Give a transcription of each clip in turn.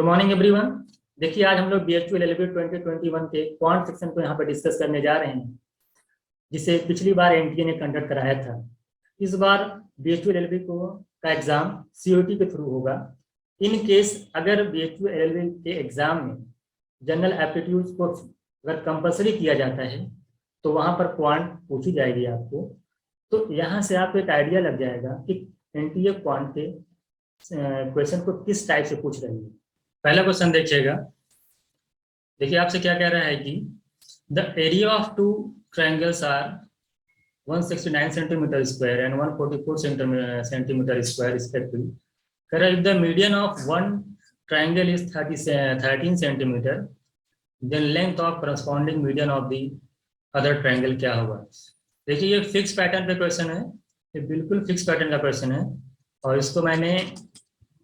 Morning everyone. देखिए आज हम लोग BHU LLB 2021 के क्वांट सेक्शन को यहाँ पर डिस्कस करने जा रहे हैं, जिसे पिछली बार NTA ने कंडक्ट कराया था। इस बार BHU LLB का एग्जाम COT के थ्रू होगा। इन केस अगर BHU LLB के एग्जाम में जनरल एप्टीट्यूड को अगर कंपलसरी किया जाता है तो वहाँ पर क्वांट पूछी जाएगी आपको। तो यहाँ से आपको एक आइडिया लग जाएगा कि NTA क्वांट के क्वेश्चन को किस टाइप से पूछ रही है। पहला क्वेश्चन देखिएगा। देखिए आपसे क्या कह रहा है कि the area of two triangles are 169 centimetre square and 144 centimetre square respectively. कह रहा है if the median of one triangle is 13 centimetre then length of corresponding median of the other triangle क्या होगा। देखिए ये फिक्स पैटर्न पे question है, ये बिल्कुल फिक्स पैटर्न का क्वेश्चन है और इसको मैंने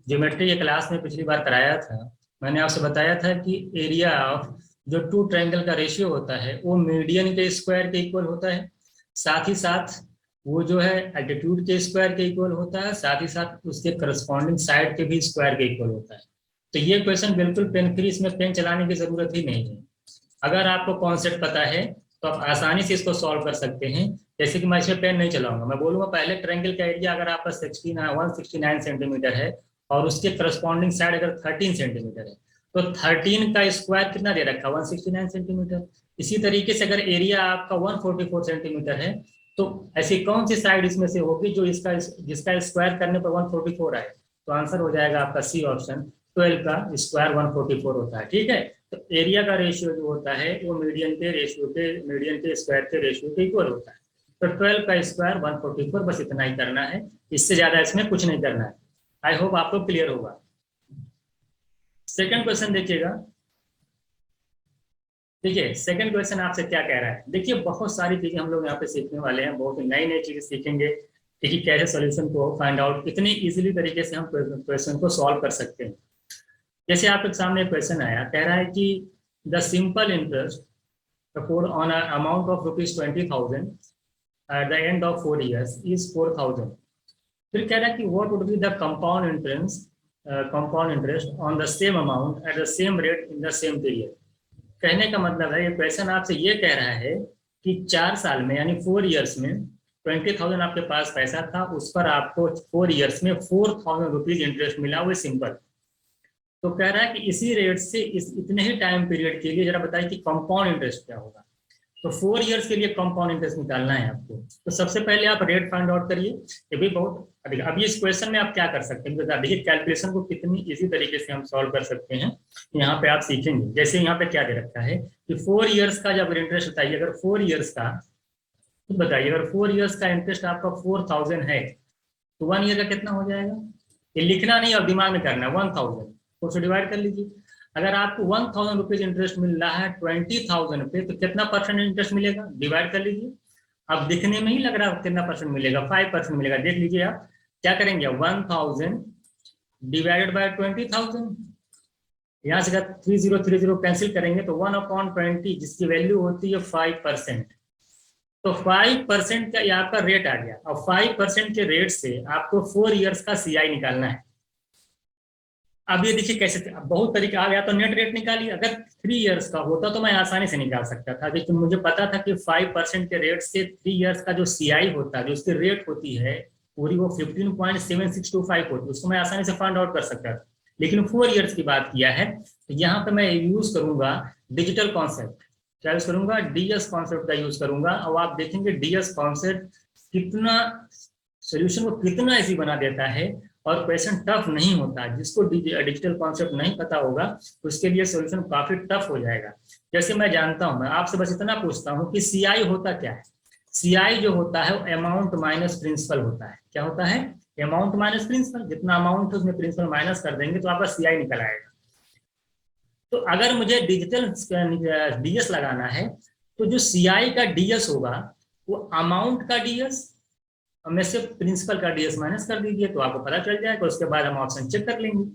ज्योमेट्री के क्लास में पिछली बार कराया था। मैंने आपसे बताया था कि एरिया ऑफ जो टू ट्रायंगल का रेशियो होता है वो मीडियन के स्क्वायर के इक्वल होता है, साथ ही साथ वो जो है एल्टीट्यूड के स्क्वायर के इक्वल होता है, साथ ही साथ उसके करस्पॉन्डिंग साइड के भी स्क्वायर के इक्वल होता है। तो ये क्वेश्चन बिल्कुल पेन फ्री, इसमें पेन चलाने की जरूरत ही नहीं है। अगर आपको कॉन्सेप्ट पता है तो आप आसानी से इसको सॉल्व कर सकते हैं। जैसे कि मैं इसमें पेन नहीं चलाऊंगा, मैं बोलूंगा पहले ट्रायंगल का एरिया अगर आपका 169 सेंटीमीटर है और उसके करस्पॉन्डिंग साइड अगर 13 सेंटीमीटर है तो 13 का स्क्वायर कितना दे रखा है 169 सेंटीमीटर। इसी तरीके से अगर एरिया आपका 144 सेंटीमीटर है तो ऐसी कौन सी साइड इसमें से होगी जो जिसका स्क्वायर करने पर 144 आए। तो आंसर हो जाएगा आपका सी ऑप्शन, 12 का स्क्वायर 144 होता है। ठीक है, तो एरिया का रेशियो जो होता है वो मीडियन के स्क्वायर के रेशियो के इक्वल होता है। तो 12 का स्क्वायर 144, बस इतना ही करना है, इससे ज्यादा इसमें कुछ नहीं करना है। आई होप आपको क्लियर होगा। सेकंड क्वेश्चन देखिएगा। देखिए सेकंड क्वेश्चन आपसे क्या कह रहा है। देखिए बहुत सारी चीजें हम लोग यहाँ पे सीखने वाले हैं, बहुत नई नई चीजें सीखेंगे कि कैसे सॉल्यूशन को फाइंड आउट इतनी इजीली तरीके से हम क्वेश्चन को सॉल्व कर सकते हैं। जैसे आपके सामने क्वेश्चन आया, कह रहा है कि the simple interest on amount of ₹20,000 at the end of 4 years is 4,000। फिर कह रहा है कि what would be the compound interest on the same amount at the same rate in the same period. कहने का मतलब है ये क्वेश्चन आपसे ये कह रहा है कि 4 साल में यानी 4 years में 20,000 आपके पास पैसा था, उस पर आपको 4 years में 4,000 रुपीज इंटरेस्ट मिला, वो सिंपल। तो कह रहा है कि इसी रेट से इतने ही टाइम पीरियड के लिए जरा बताइए कि कंपाउंड इंटरेस्ट क्या होगा। तो 4 years के लिए कंपाउंड इंटरेस्ट निकालना है आपको। तो सबसे पहले आप रेट फाइंड आउट करिए। ये भी बहुत अभी इस क्वेश्चन में आप क्या कर सकते हैं, देखिए कैलकुलेशन को कितनी इजी तरीके से हम सॉल्व कर सकते हैं, यहाँ पे आप सीखेंगे। जैसे यहाँ पे क्या दे रखा है कि 4 years का जब इंटरेस्ट बताइए, अगर 4 years का तो बताइए, अगर 4 years का इंटरेस्ट आपका 4,000 है तो 1 year का कितना हो जाएगा। ये लिखना नहीं और दिमाग में करना है, 1000 4 से डिवाइड कर लीजिए। अगर आपको 1,000 रुपीज इंटरेस्ट मिल रहा है 20,000 पे तो कितना परसेंट इंटरेस्ट मिलेगा, डिवाइड कर लीजिए। अब दिखने में ही लग रहा है कितना परसेंट मिलेगा, 5% मिलेगा। देख लीजिए आप क्या करेंगे, 1000 डिवाइडेड बाय 20,000, यहाँ से 3030 कैंसिल करेंगे तो 1/20 जिसकी वैल्यू होती है 5%। तो 5% का ये आपका रेट आ गया। अब 5% के रेट से आपको 4 years का CI निकालना है। अब ये देखिए कैसे, बहुत तरीका आ गया। तो नेट रेट निकालिए। अगर 3 years का होता तो मैं आसानी से निकाल सकता था, लेकिन मुझे पता था कि 5% के रेट से 3 years का जो CI होता है, जो उसकी रेट होती है पूरी, वो 15.7625 होती है, उसको मैं आसानी से फाइंड आउट कर सकता था। लेकिन 4 years की बात किया है तो यहाँ पे मैं यूज करूंगा डिजिटल कॉन्सेप्ट। क्या यूज करूंगा, DS कॉन्सेप्ट का यूज करूंगा। और आप देखेंगे DS कॉन्सेप्ट कितना सोल्यूशन को कितना इजी बना देता है और क्वेश्चन टफ नहीं होता। जिसको डिजिटल कॉन्सेप्ट नहीं पता होगा उसके लिए सॉल्यूशन काफी टफ हो जाएगा। जैसे मैं जानता हूं, मैं आपसे बस इतना पूछता हूं कि CI होता क्या है। CI जो होता है वो अमाउंट माइनस प्रिंसिपल होता है। क्या होता है, अमाउंट माइनस प्रिंसिपल। जितना अमाउंट है उसमें प्रिंसिपल माइनस कर देंगे तो आपका CI निकल आएगा। तो अगर मुझे डिजिटल DS लगाना है तो जो CI का DS होगा वो अमाउंट का DS में से प्रिंसिपल का DS माइनस कर दीजिए तो आपको पता चल जाएगा। उसके बाद हम ऑप्शन चेक कर लेंगे।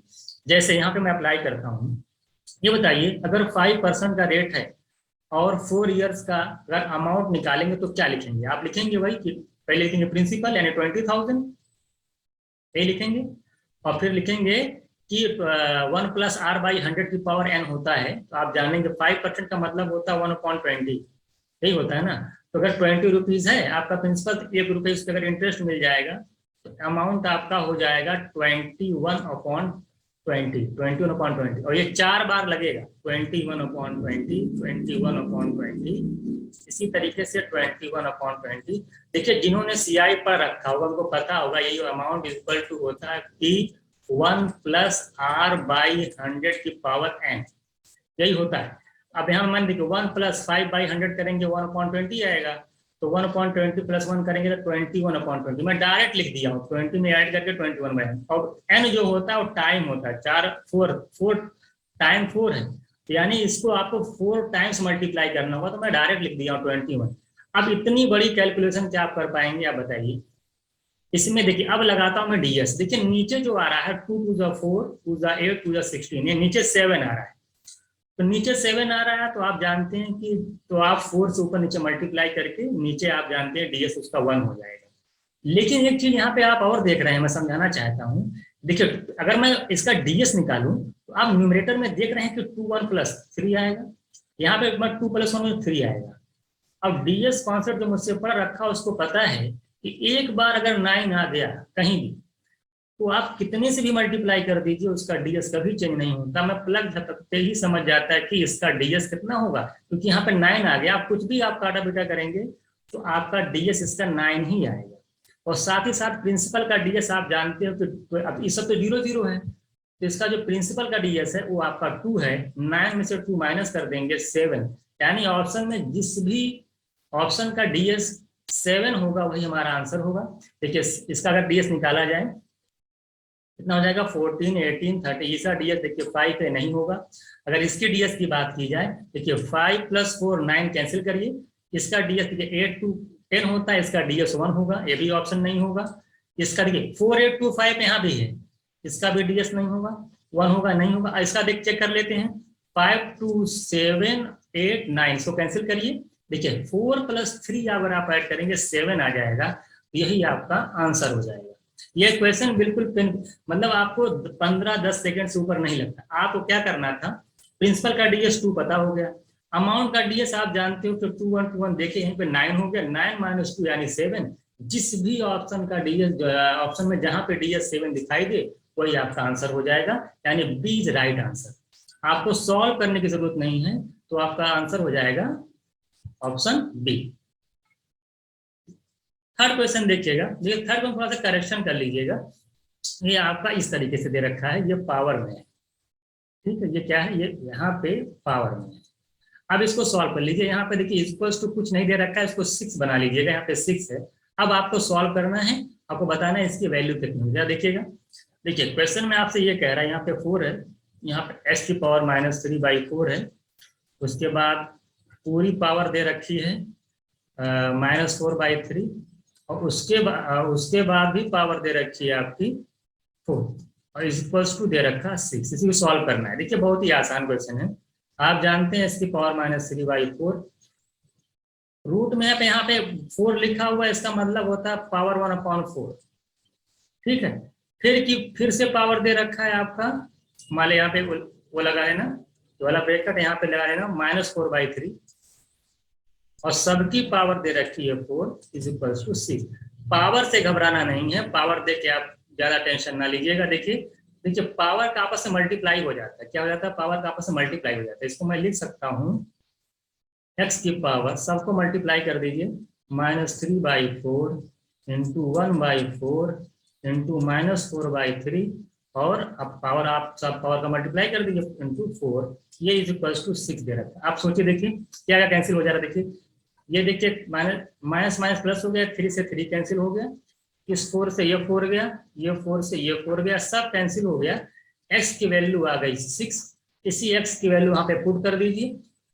जैसे यहाँ पे मैं अप्लाई करता हूँ, ये बताइए अगर 5% का रेट है और 4 years का अगर अमाउंट निकालेंगे तो क्या लिखेंगे। आप लिखेंगे वही कि पहले लिखेंगे प्रिंसिपल यानी 20,000, यही लिखेंगे और फिर लिखेंगे कि 1 + r/100 की पावर n होता है, तो आप जानेंगे 5% का मतलब होता है 1/20, यही होता है ना। तो अगर 20 रुपीज है आपका प्रिंसिपल, तो 1 रुपये उस पर अगर इंटरेस्ट मिल जाएगा तो अमाउंट आपका हो जाएगा 21/20, और ये 4 बार लगेगा, 21/20, 21/20, इसी तरीके से 21/20। देखिए जिन्होंने सीआई पर रखा होगा उनको पता होगा यही अमाउंट इक्वल टू होता है कि 1 + r/100 की पावर n, यही होता है। अब यहाँ मान देखिए 1 + 5/100 करेंगे 1/20 आएगा, तो 1/20 + 1 करेंगे तो 21/20। मैं डायरेक्ट लिख दिया हूँ 20 में ऐड करके 21/100। और n जो होता है वो टाइम होता है, 4 टाइम 4 है, यानी इसको आपको 4 टाइम्स मल्टीप्लाई करना होगा, तो मैं डायरेक्ट लिख दिया हूँ 21। अब इतनी बड़ी कैलकुलेशन क्या आप कर पाएंगे, आप बताइए। इसमें देखिए अब लगाता हूँ मैं डीएस, देखिए नीचे जो आ रहा है 2 × 4, 2 × 8, 2 × 16, ये नीचे 7 आ रहा है। तो नीचे 7 आ रहा है तो आप जानते हैं कि, तो आप 4 से ऊपर नीचे मल्टीप्लाई करके नीचे आप जानते हैं डीएस उसका 1 हो जाएगा। लेकिन एक चीज यहाँ पे आप और देख रहे हैं, मैं समझाना चाहता हूँ। देखिए अगर मैं इसका डीएस निकालूं तो आप न्यूमरेटर में देख रहे हैं कि 2 1 + 3 आएगा, यहाँ पे 2 + 1 3 आएगा। अब डीएस कॉन्सेप्ट जो मुझसे पढ़ रखा उसको पता है कि एक बार अगर 9 आ गया कहीं भी, तो आप कितने से भी मल्टीप्लाई कर दीजिए उसका डीएस कभी चेंज नहीं होता। मैं प्लग झपकते ही समझ जाता है कि इसका डीएस कितना होगा, क्योंकि यहाँ पे 9 आ गया। आप कुछ भी आप काटा बेटा करेंगे तो आपका डीएस इसका 9 ही आएगा। और साथ ही साथ प्रिंसिपल का डीएस आप जानते हो कि अब इस सब तो 0 0 है, तो इसका जो प्रिंसिपल का डीएस है वो आपका 2 है। 9 में से 2 माइनस कर देंगे 7, यानी ऑप्शन में जिस भी ऑप्शन का डीएस 7 होगा वही हमारा आंसर होगा। देखिए इसका अगर डीएस निकाला जाए कितना हो जाएगा, 14, 18, 30। इसका डीएस देखिए 5 पे नहीं होगा। अगर इसके डीएस की बात की जाए, देखिए 5 + 4 9 कैंसिल करिए, इसका डीएस देखिए 8 to 10 होता है, इसका डीएस 1 होगा, ये भी ऑप्शन नहीं होगा। इसका देखिए 4 8 2 5 यहाँ भी है, इसका भी डीएस नहीं होगा, 1 होगा नहीं होगा। इसका देख चेक कर लेते हैं, 5 2 7 8 9, इसको कैंसिल करिए। देखिए 4 + 3 अगर आप ऐड करेंगे 7 आ जाएगा, यही आपका आंसर हो जाएगा। ये क्वेश्चन बिल्कुल मतलब आपको 15-10 सेकंड से ऊपर नहीं लगता। आपको क्या करना था, प्रिंसिपल का डीएस 2 पता हो गया, अमाउंट का डीएस आप जानते हो तो 2 1 2 1 देखिए यहीं पे 9 हो गया, 9 - 2 यानी 7। जिस भी ऑप्शन का डीएस ऑप्शन में जहां पे डीएस 7 दिखाई दे वही आपका आंसर हो जाएगा, यानी बी इज राइट आंसर। आपको सॉल्व करने की जरूरत नहीं है, तो आपका आंसर हो जाएगा ऑप्शन बी। थर्ड क्वेश्चन देखिएगा, देखिए थर्ड में थोड़ा सा करेक्शन कर लीजिएगा। ये आपका इस तरीके से दे रखा है, ये पावर में है, ठीक है, ये क्या है, ये यहाँ पे पावर में है। अब इसको सॉल्व कर लीजिए। यहाँ पे देखिए इक्वल्स टू कुछ नहीं दे रखा है, इसको 6 बना लीजिएगा, यहाँ पे 6 है। अब आपको सॉल्व करना है, आपको बताना है इसकी वैल्यू कितनी हो जाए। देखिएगा, देखिए क्वेश्चन में आपसे ये कह रहा है, यहाँ पे 4 है, यहाँ पे s की पावर -3/4 है। उसके बाद पूरी पावर दे रखी है -4/3, और उसके बाद भी पावर दे रखी है आपकी 4, और इक्वल्स टू दे रखा 6। इसी को सॉल्व करना है। देखिए बहुत ही आसान क्वेश्चन है, आप जानते हैं इसकी पावर -3/4। रूट में यहाँ पे 4 लिखा हुआ है, इसका मतलब होता है पावर 1/4, ठीक है। फिर से पावर दे रखा है आपका, मान यहाँ पे वो लगा है ना, तो वाला ब्रैकेट यहाँ पे लगा है ना -4/3, और सबकी पावर दे रखी है 4 = 6। पावर से घबराना नहीं है, पावर दे के आप ज्यादा टेंशन ना लीजिएगा। देखिए पावर का आपस में मल्टीप्लाई हो जाता है, क्या हो जाता है, पावर का आपस में मल्टीप्लाई हो जाता है। इसको मैं लिख सकता हूँ x की पावर, सबको मल्टीप्लाई कर दीजिए, -3/4 × 1/4 × -4/3, और अब पावर आप सब पावर का मल्टीप्लाई कर दीजिए × 4, ये = 6 दे रखा है। आप सोचिए, देखिए क्या क्या कैंसिल हो जा रहा है। देखिए ये देखिए माइनस माइनस प्लस हो गया, 3 से 3 कैंसिल हो गया, इस 4 से ये 4 गया, ये 4 से ये 4 गया, सब कैंसिल हो गया। x की वैल्यू आ गई 6, इसी x की वैल्यू यहाँ पे पुट कर दीजिए।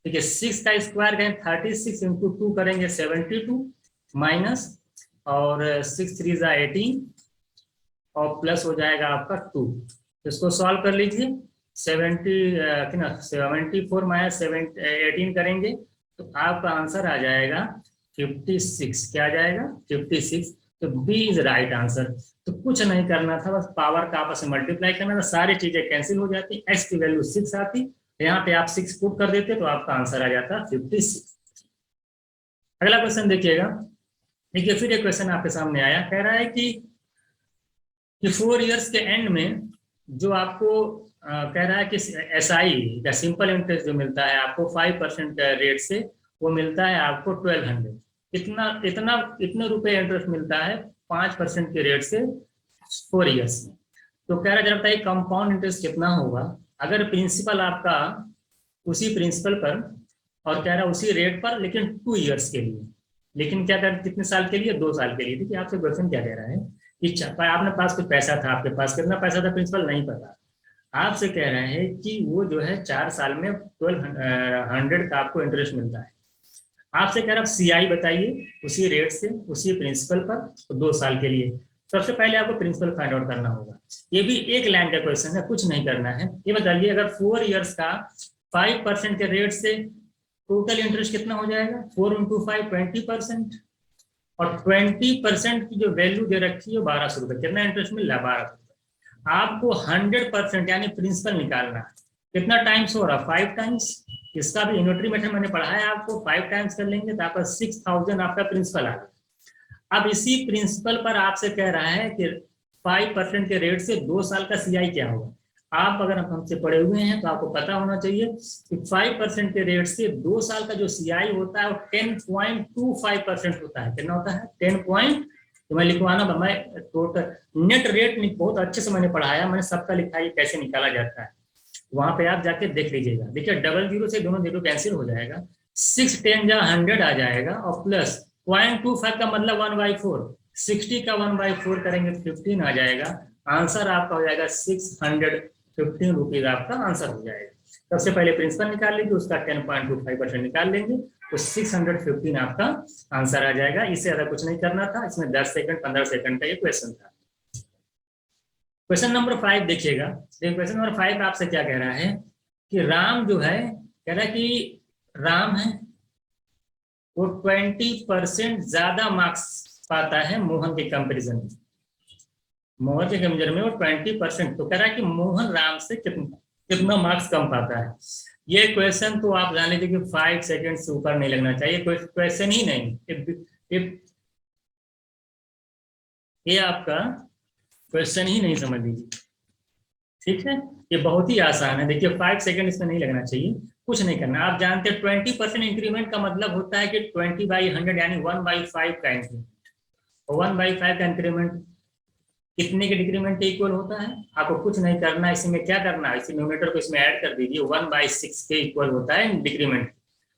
देखिए 6 का स्क्वायर करें 36 × 2 करेंगे 72, माइनस और 6 3 = 18, और प्लस हो जाएगा आपका 2। इसको सॉल्व कर लीजिए, 74 - 18 करेंगे तो आपका आंसर आ जाएगा 56। क्या आ जाएगा, 56। तो बी इज राइट आंसर। तो कुछ नहीं करना था, बस पावर का आपस में मल्टीप्लाई करना था, सारी चीजें कैंसिल हो जाती, एक्स की वैल्यू 6 आती, यहाँ पे आप 6 पुट कर देते तो आपका आंसर आ जाता 56। अगला क्वेश्चन देखिएगा। देखिए फिर एक क्वेश्चन आपके सामने आया, कह रहा है कि 4 इयर्स के एंड में जो आपको कह रहा है कि SI या सिंपल इंटरेस्ट जो मिलता है आपको 5% रेट से, वो मिलता है आपको 1200। इतने रुपए इंटरेस्ट मिलता है 5% के रेट से 4 इयर्स में। तो कह रहा है जरा बताइए कंपाउंड इंटरेस्ट कितना होगा अगर प्रिंसिपल आपका उसी प्रिंसिपल पर और कह रहा है उसी रेट पर, लेकिन 2 इयर्स के लिए। लेकिन क्या कर कितने साल के लिए? 2 साल के लिए। देखिए आपसे क्वेश्चन क्या कह रहा है कि आपने पास कुछ पैसा था, आपके पास कितना पैसा था प्रिंसिपल नहीं पता, आपसे कह रहे हैं कि वो जो है 4 साल में 1200 का आपको इंटरेस्ट मिलता है। आपसे कह रहा है CI बताइए उसी रेट से उसी प्रिंसिपल पर तो 2 साल के लिए। सबसे पहले आपको प्रिंसिपल फाइंड आउट करना होगा। ये भी एक लाइन का क्वेश्चन है, कुछ नहीं करना है। ये बताइए अगर 4 इयर्स का 5% के रेट से टोटल इंटरेस्ट कितना हो जाएगा? 4 × 5 20%, और 20% की जो वैल्यू दे रखी है 1200 रुपए। कितना इंटरेस्ट मिल रहा है? 1200 रुपए। आपको 100% यानी प्रिंसिपल निकालना है। कितना टाइम्स हो रहा? 5 टाइम्स। इसका भी यूनिटरी मेथड मैंने पढ़ा है आपको, 5 टाइम्स कर लेंगे तो आपका 6000 आपका प्रिंसिपल आ गया। अब इसी प्रिंसिपल पर आपसे कह रहा है कि 5% के रेट से 2 साल का CI क्या होगा। आप अगर हमसे पढ़े हुए हैं तो आपको पता होना चाहिए कि 5% के रेट से 2 साल का जो CI होता है वो 10.25% होता है। कितना होता है? 10 पॉइंट, तो मैं लिखवाना, मैं टोटल नेट रेट बहुत अच्छे से मैंने पढ़ाया, मैंने सबका लिखा है कैसे निकाला जाता है, वहां पे आप जाके देख लीजिएगा। देखिए 00 से दोनों 0 कैंसिल हो जाएगा, 6 10 जा 100 आ जाएगा, और प्लस 0.25 का मतलब 1/4, 60 का 1/4 करेंगे तो 15 आ जाएगा। आंसर आपका हो जाएगा 615 रुपीज आपका आंसर हो जाएगा। सबसे पहले प्रिंसिपल निकाल लीजिए, उसका 10.25% निकाल लेंगे तो 615 आपका आंसर आ जाएगा। इससे ज्यादा कुछ नहीं करना था, इसमें 10 सेकंड 15 सेकंड का ये क्वेश्चन था। क्वेश्चन नंबर 5 देखिएगा। क्वेश्चन नंबर 5 आपसे क्या कह रहा है कि राम जो है, कह रहा है कि राम है वो 20% ज्यादा मार्क्स पाता है मोहन के कंपैरिजन में। मोहन के कंपैरिजन में वो 20%, तो कह रहा है कि मोहन राम से कितना मार्क्स कम पाता है। ये क्वेश्चन तो आप जान लीजिए कि 5 सेकंड से ऊपर नहीं लगना चाहिए, कोई क्वेश्चन ही नहीं। ये आपका क्वेश्चन ही नहीं, समझ लीजिए। ठीक है, ये बहुत ही आसान है। देखिए 5 सेकंड इसमें नहीं लगना चाहिए, कुछ नहीं करना। आप जानते हैं 20% इंक्रीमेंट का मतलब होता है कि 20/100 यानी 1/5 का इंक्रीमेंट। और 1/5 का इंक्रीमेंट कितने के डिक्रीमेंट के इक्वल होता है? आपको कुछ नहीं करना है, इसमें क्या करना है, इसी न्यूमरेटर को इसमें ऐड कर दीजिए, 1/6 के इक्वल होता है डिक्रीमेंट।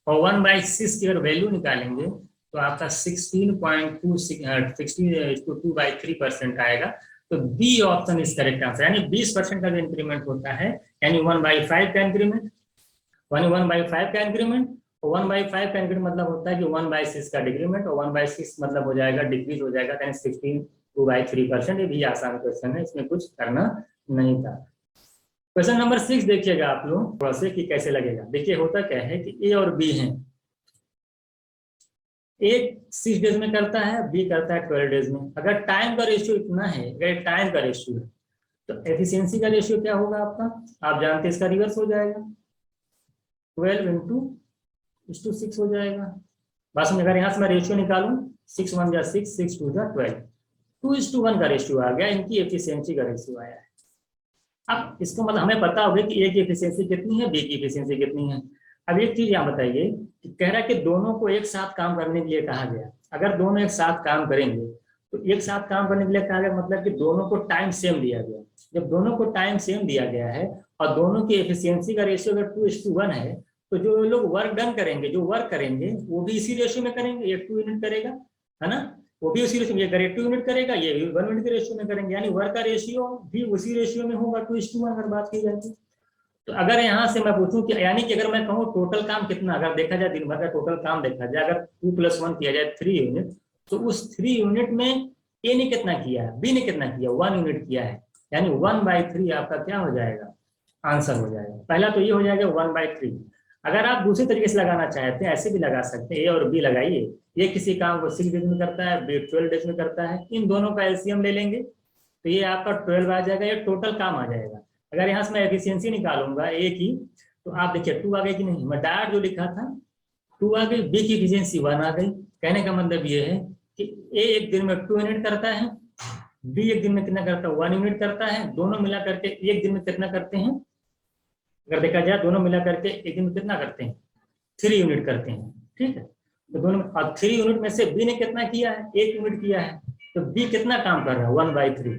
और 1/6 की अगर वैल्यू निकालेंगे तो आपका 16.2/3% आएगा। तो B option is correct answer, यानी 20% का जो इंक्रीमेंट होता है, यानी 1/5 का इंक्रीमेंट, 1/5 का इंक्रीमेंट, और 1/5 का इंक्रीमेंट मतलब होता है कि 1/6 का डिक्रीमेंट, और 1/6 मतलब हो जाएगा डिक्रीज हो जाएगा, यानी 16.2/3%। ये भी आसान क्वेश्चन है, इसमें कुछ करना नहीं था। क्वेश्चन नंबर 6 देखिएगा आप लोग थोड़ा से कि कैसे लगेगा। देखिए होता क्या है कि ए और बी हैं, ए 6 डेज में करता है, बी करता है 12 डेज में। अगर टाइम का रेशियो इतना है, अगर टाइम का रेशियो है तो एफिशिएंसी का रेशियो क्या होगा आपका? आप जानते हैं इसका रिवर्स हो जाएगा, 12 × 6 हो जाएगा। बस में अगर यहाँ से मैं रेशियो निकालूं, 6 1 जा 6, 6 2 जा 12, 2:1 का रेशियो आ गया, इनकी एफिशिएंसी का रेशियो आया है। अब इसको मतलब हमें पता होगा कि ए की एफिशिएंसी कितनी है, बी की एफिशिएंसी कितनी है। अब एक चीज यहाँ बताइए कि कह रहा है कि दोनों को एक साथ काम करने के लिए कहा गया। अगर दोनों एक साथ काम करेंगे तो एक साथ काम करने के लिए कहा गया मतलब कि दोनों को टाइम सेम दिया गया। जब दोनों को टाइम सेम दिया गया है और दोनों की एफिशिएंसी का रेशियो अगर 2:1 है, तो जो लोग वर्क डन करेंगे, जो वर्क करेंगे वो भी इसी रेशियो में करेंगे। ये 2 यूनिट करेगा, है ना, वो भी उसी रेशियो में, ये 2 यूनिट करेगा, ये भी 1 यूनिट के रेशियो में करेंगे, यानी वर्क का रेशियो भी उसी रेशियो में होगा, 2:1 अगर बात की जाए तो। अगर यहाँ से मैं पूछूं कि यानी कि अगर मैं कहूँ टोटल काम कितना, अगर देखा जाए दिन भर का टोटल काम देखा जाए, अगर 2 + 1 किया जाए 3 यूनिट, तो उस 3 यूनिट में ए ने कितना किया है, बी ने कितना किया, 1 यूनिट किया है, यानी 1/3 आपका क्या हो जाएगा, आंसर हो जाएगा। पहला तो ये हो जाएगा 1/3। अगर आप दूसरे तरीके से लगाना चाहते हैं, ऐसे भी लगा सकते हैं, ए और बी लगाइए, ये किसी काम को 6 डेज में करता है, बी 12 डेज में करता है, इन दोनों का एलसीएम ले लेंगे तो ये आपका 12 आ जाएगा, ये टोटल काम आ जाएगा। अगर यहाँ से मैं एफिशिएंसी निकालूंगा ए की, तो आप देखिए 2 आ गई कि नहीं, मैं डायरेक्ट जो लिखा था 2 आ गई, बी की एफिशिएंसी 1 आ गई। कहने का मतलब ये है कि ए एक दिन में 2 यूनिट करता है, बी एक दिन में कितना करता है, 1 यूनिट करता है, दोनों मिला करके एक दिन में कितना करते हैं, अगर देखा जाए दोनों मिला करके एक दिन में कितना करते हैं, 3 यूनिट करते हैं। ठीक है, तो दोनों, और 3 यूनिट में से बी ने कितना किया है, 1 यूनिट किया है, तो बी कितना काम कर रहा है, 1/3।